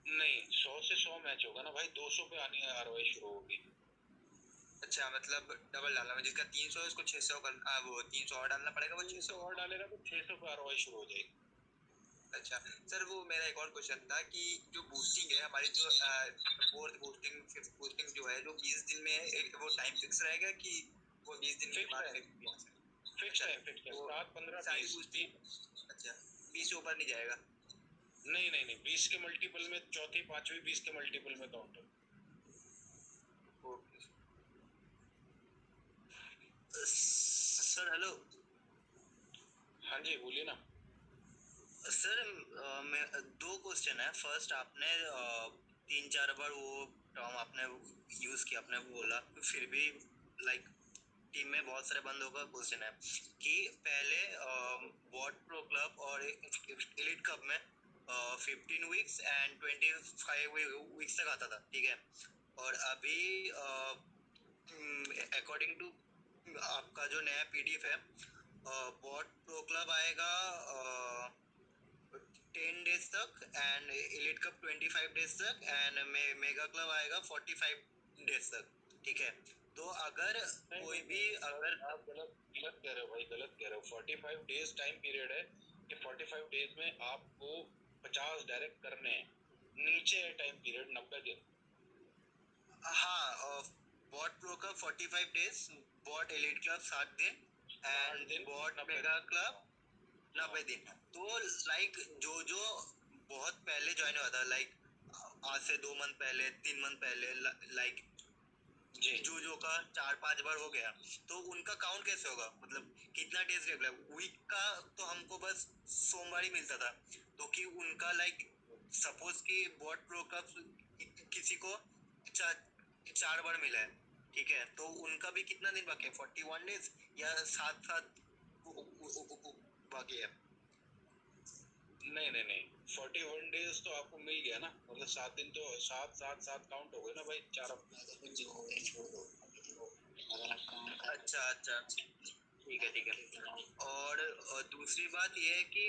[SPEAKER 1] नहीं, 100 से 100 मैच होगा ना भाई। 200 पे आनी है आरओआई शुरू होगी।
[SPEAKER 7] अच्छा, मतलब डबल डालना है, जिसका 300 है उसको 600 का वो 300 और डालना पड़ेगा, वो 600
[SPEAKER 1] और डालेगा तो 600 पे आरओआई शुरू हो जाएगी।
[SPEAKER 7] अच्छा सर, वो मेरा एक और क्वेश्चन था कि जो बूस्टिंग है हमारी, जो फोर्थ बूस्टिंग फिफ्थ बूस्टिंग जो है, जो 20 दिन में है, वो टाइम फिक्स रहेगा कि वो 20 दिन के बाद
[SPEAKER 1] फिक्स टाइम 7, 15,
[SPEAKER 7] सारी
[SPEAKER 1] 20।
[SPEAKER 7] बूस्टिंग? अच्छा, 20 से ऊपर नहीं जाएगा?
[SPEAKER 1] नहीं, 20 के मल्टीपल में चौथी पांचवी 20 के मल्टीपल में काउंट है।
[SPEAKER 7] Okay
[SPEAKER 5] sir hello.
[SPEAKER 1] हाँ जी, बोलिए ना।
[SPEAKER 5] सर मैं 2 क्वेश्चन है। फर्स्ट, आपने 3-4 बार वो टर्म आपने यूज किया, आपने बोला फिर भी लाइक टीम में बहुत सारे बंदों का क्वेश्चन है कि पहले बॉट प्रो क्लब और एलिट कप में 15 वीक्स एंड 25 वीक्स तक आता था, ठीक है। और अभी अकॉर्डिंग टू आपका जो नया पीडीएफ है, बॉट प्रो क्लब आएगा 10 डेज तक एंड एलिट कप 25 डेज तक एंड मेगा क्लब आएगा 45 डेज तक, ठीक है। तो अगर कोई भी अगर
[SPEAKER 1] आप गलत कह रहे हो भाई, गलत कह रहे हो। 45 डेज टाइम पीरियड है कि 45 डेज में आपको 50 डायरेक्ट करने हैं। नीचे है टाइम पीरियड 90 दिन।
[SPEAKER 5] हाँ, bot pro club 45 days, bot elite club 7 दिन एंड बॉट मेगा क्लब 90 दिन। तो लाइक जो जो बहुत पहले ज्वाइन हुआ था, लाइक आज से 2 मंथ पहले 3 मंथ पहले, लाइक जो का 4-5 बार हो गया, तो उनका काउंट कैसे होगा? मतलब कितना डेज रेगुलर वीक का? तो हमको बस सोमवार ही मिलता था, तो कि उनका लाइक सपोज कि बॉट प्रो का किसी को 4 बार मिला है, ठीक है, तो उनका भी कितना दिन बाकी है? 41 डेज या 7 बाकी है?
[SPEAKER 1] नहीं, 41 डेज तो आपको मिल गया ना। मतलब 7 दिन तो 7 काउंट हो गए ना भाई। 4 हफ्ते
[SPEAKER 6] जो हो गए छोड़ दो, अगर आप काम कर
[SPEAKER 5] अच्छा, ठीक है। और दूसरी बात ये है कि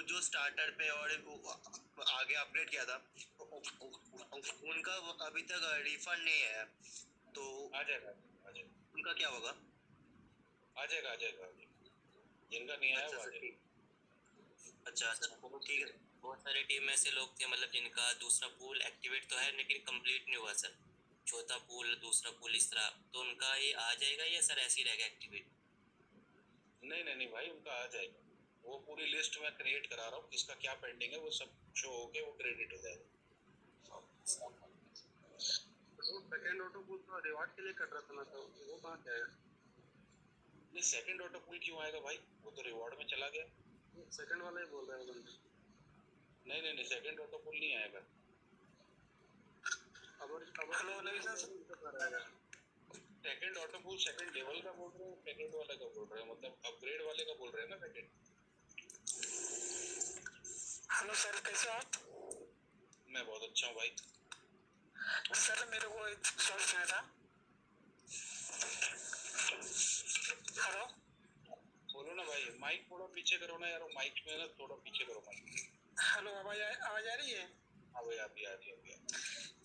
[SPEAKER 5] जो स्टार्टर पे और आगे अपडेट किया था, उनका अभी तक रिफंड नहीं है, तो
[SPEAKER 1] आ जाएगा।
[SPEAKER 5] उनका क्या होगा?
[SPEAKER 1] आ जाएगा। जिनका नहीं आया वो आ जाएगा।
[SPEAKER 5] अच्छा, ठीक है। बहुत सारे टीम में ऐसे लोग थे, मतलब जिनका दूसरा पूल एक्टिवेट तो है लेकिन कंप्लीट नहीं हुआ सर। चौथा पूल, दूसरा पूल, इस तरह, तो उनका ये आ जाएगा या सर ऐसे ही रहेगा एक्टिवेट?
[SPEAKER 1] नहीं भाई, उनका आ जाएगा। वो पूरी लिस्ट मैं क्रिएट करा रहा हूँ, किसका क्या पेंडिंग है वो सब शो होके वो क्रेडिट हो जाएगा।
[SPEAKER 3] तो सेकंड ऑटो पुल तो रिवार्ड के लिए कर रहा था ना, तो वो कहाँ से आया?
[SPEAKER 1] नहीं सेकंड ऑटो पुल क्यों आएगा भाई, वो तो रिवॉर्ड में चला गया।
[SPEAKER 3] सेकंड वाला ही बोल रहे हो बंदे।
[SPEAKER 1] नहीं सेकंड ऑटो पुल नहीं आएगा।
[SPEAKER 3] हेलो नेविगेशन
[SPEAKER 1] सेकंड ऑटो पुल सेकंड लेवल का बोल रहे हो, सेकंड वाले का बोल रहे हो, मतलब अपग्रेड वाले का बोल रहे हैं ना सेकंड।
[SPEAKER 8] हेलो सर, कैसे हो आप?
[SPEAKER 1] मैं बहुत अच्छा हूँ भाई।
[SPEAKER 8] सर मेरे को एक सवाल पूछना था। हेलो
[SPEAKER 1] बोलो ना भाई, माइक थोड़ा पीछे करो ना यार, माइक में ना थोड़ा पीछे करो माइक।
[SPEAKER 8] हेलो, आवाज आ रही है?
[SPEAKER 1] हाँ भाई अभी आ रही है।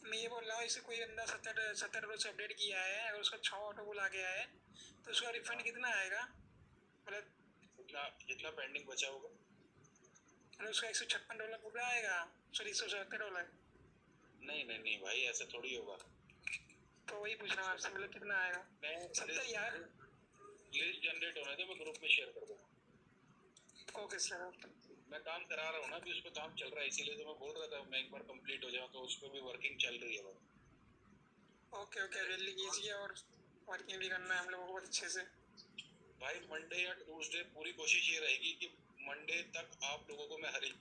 [SPEAKER 8] मैं ये बोल रहा हूँ, इसे कोई बंदा 70 रोज अपडेट किया है, अगर उसका 6 ऑटो पुल आ गया है तो उसका रिफंड कितना आएगा? मतलब
[SPEAKER 1] जितना पेंडिंग बचा होगा।
[SPEAKER 8] मतलब उसका $156 पूरा आएगा? सॉरी, $170।
[SPEAKER 1] नहीं भाई ऐसा थोड़ी होगा।
[SPEAKER 8] तो वही पूछ रहा हूँ आपसे, मतलब कितना आएगा?
[SPEAKER 1] मैं
[SPEAKER 8] 70 यार।
[SPEAKER 1] लिस्ट जनरेट होने दे, मैं ग्रुप में शेयर कर दूंगा।
[SPEAKER 8] Okay sir.
[SPEAKER 1] मैं काम करा रहा हूँ ना, अभी उस पर काम चल रहा है, इसीलिए तो मैं बोल रहा था मैं एक बार कंप्लीट हो जाऊँ, तो उस पर भी वर्किंग चल रही है भाई।
[SPEAKER 8] ओके जल्दी कीजिए, और वर्किंग भी करना है हम लोगों को बहुत अच्छे से।
[SPEAKER 1] भाई मंडे या ट्यूसडे पूरी कोशिश ये रहेगी कि मंडे तक आप लोगों को मैं हरी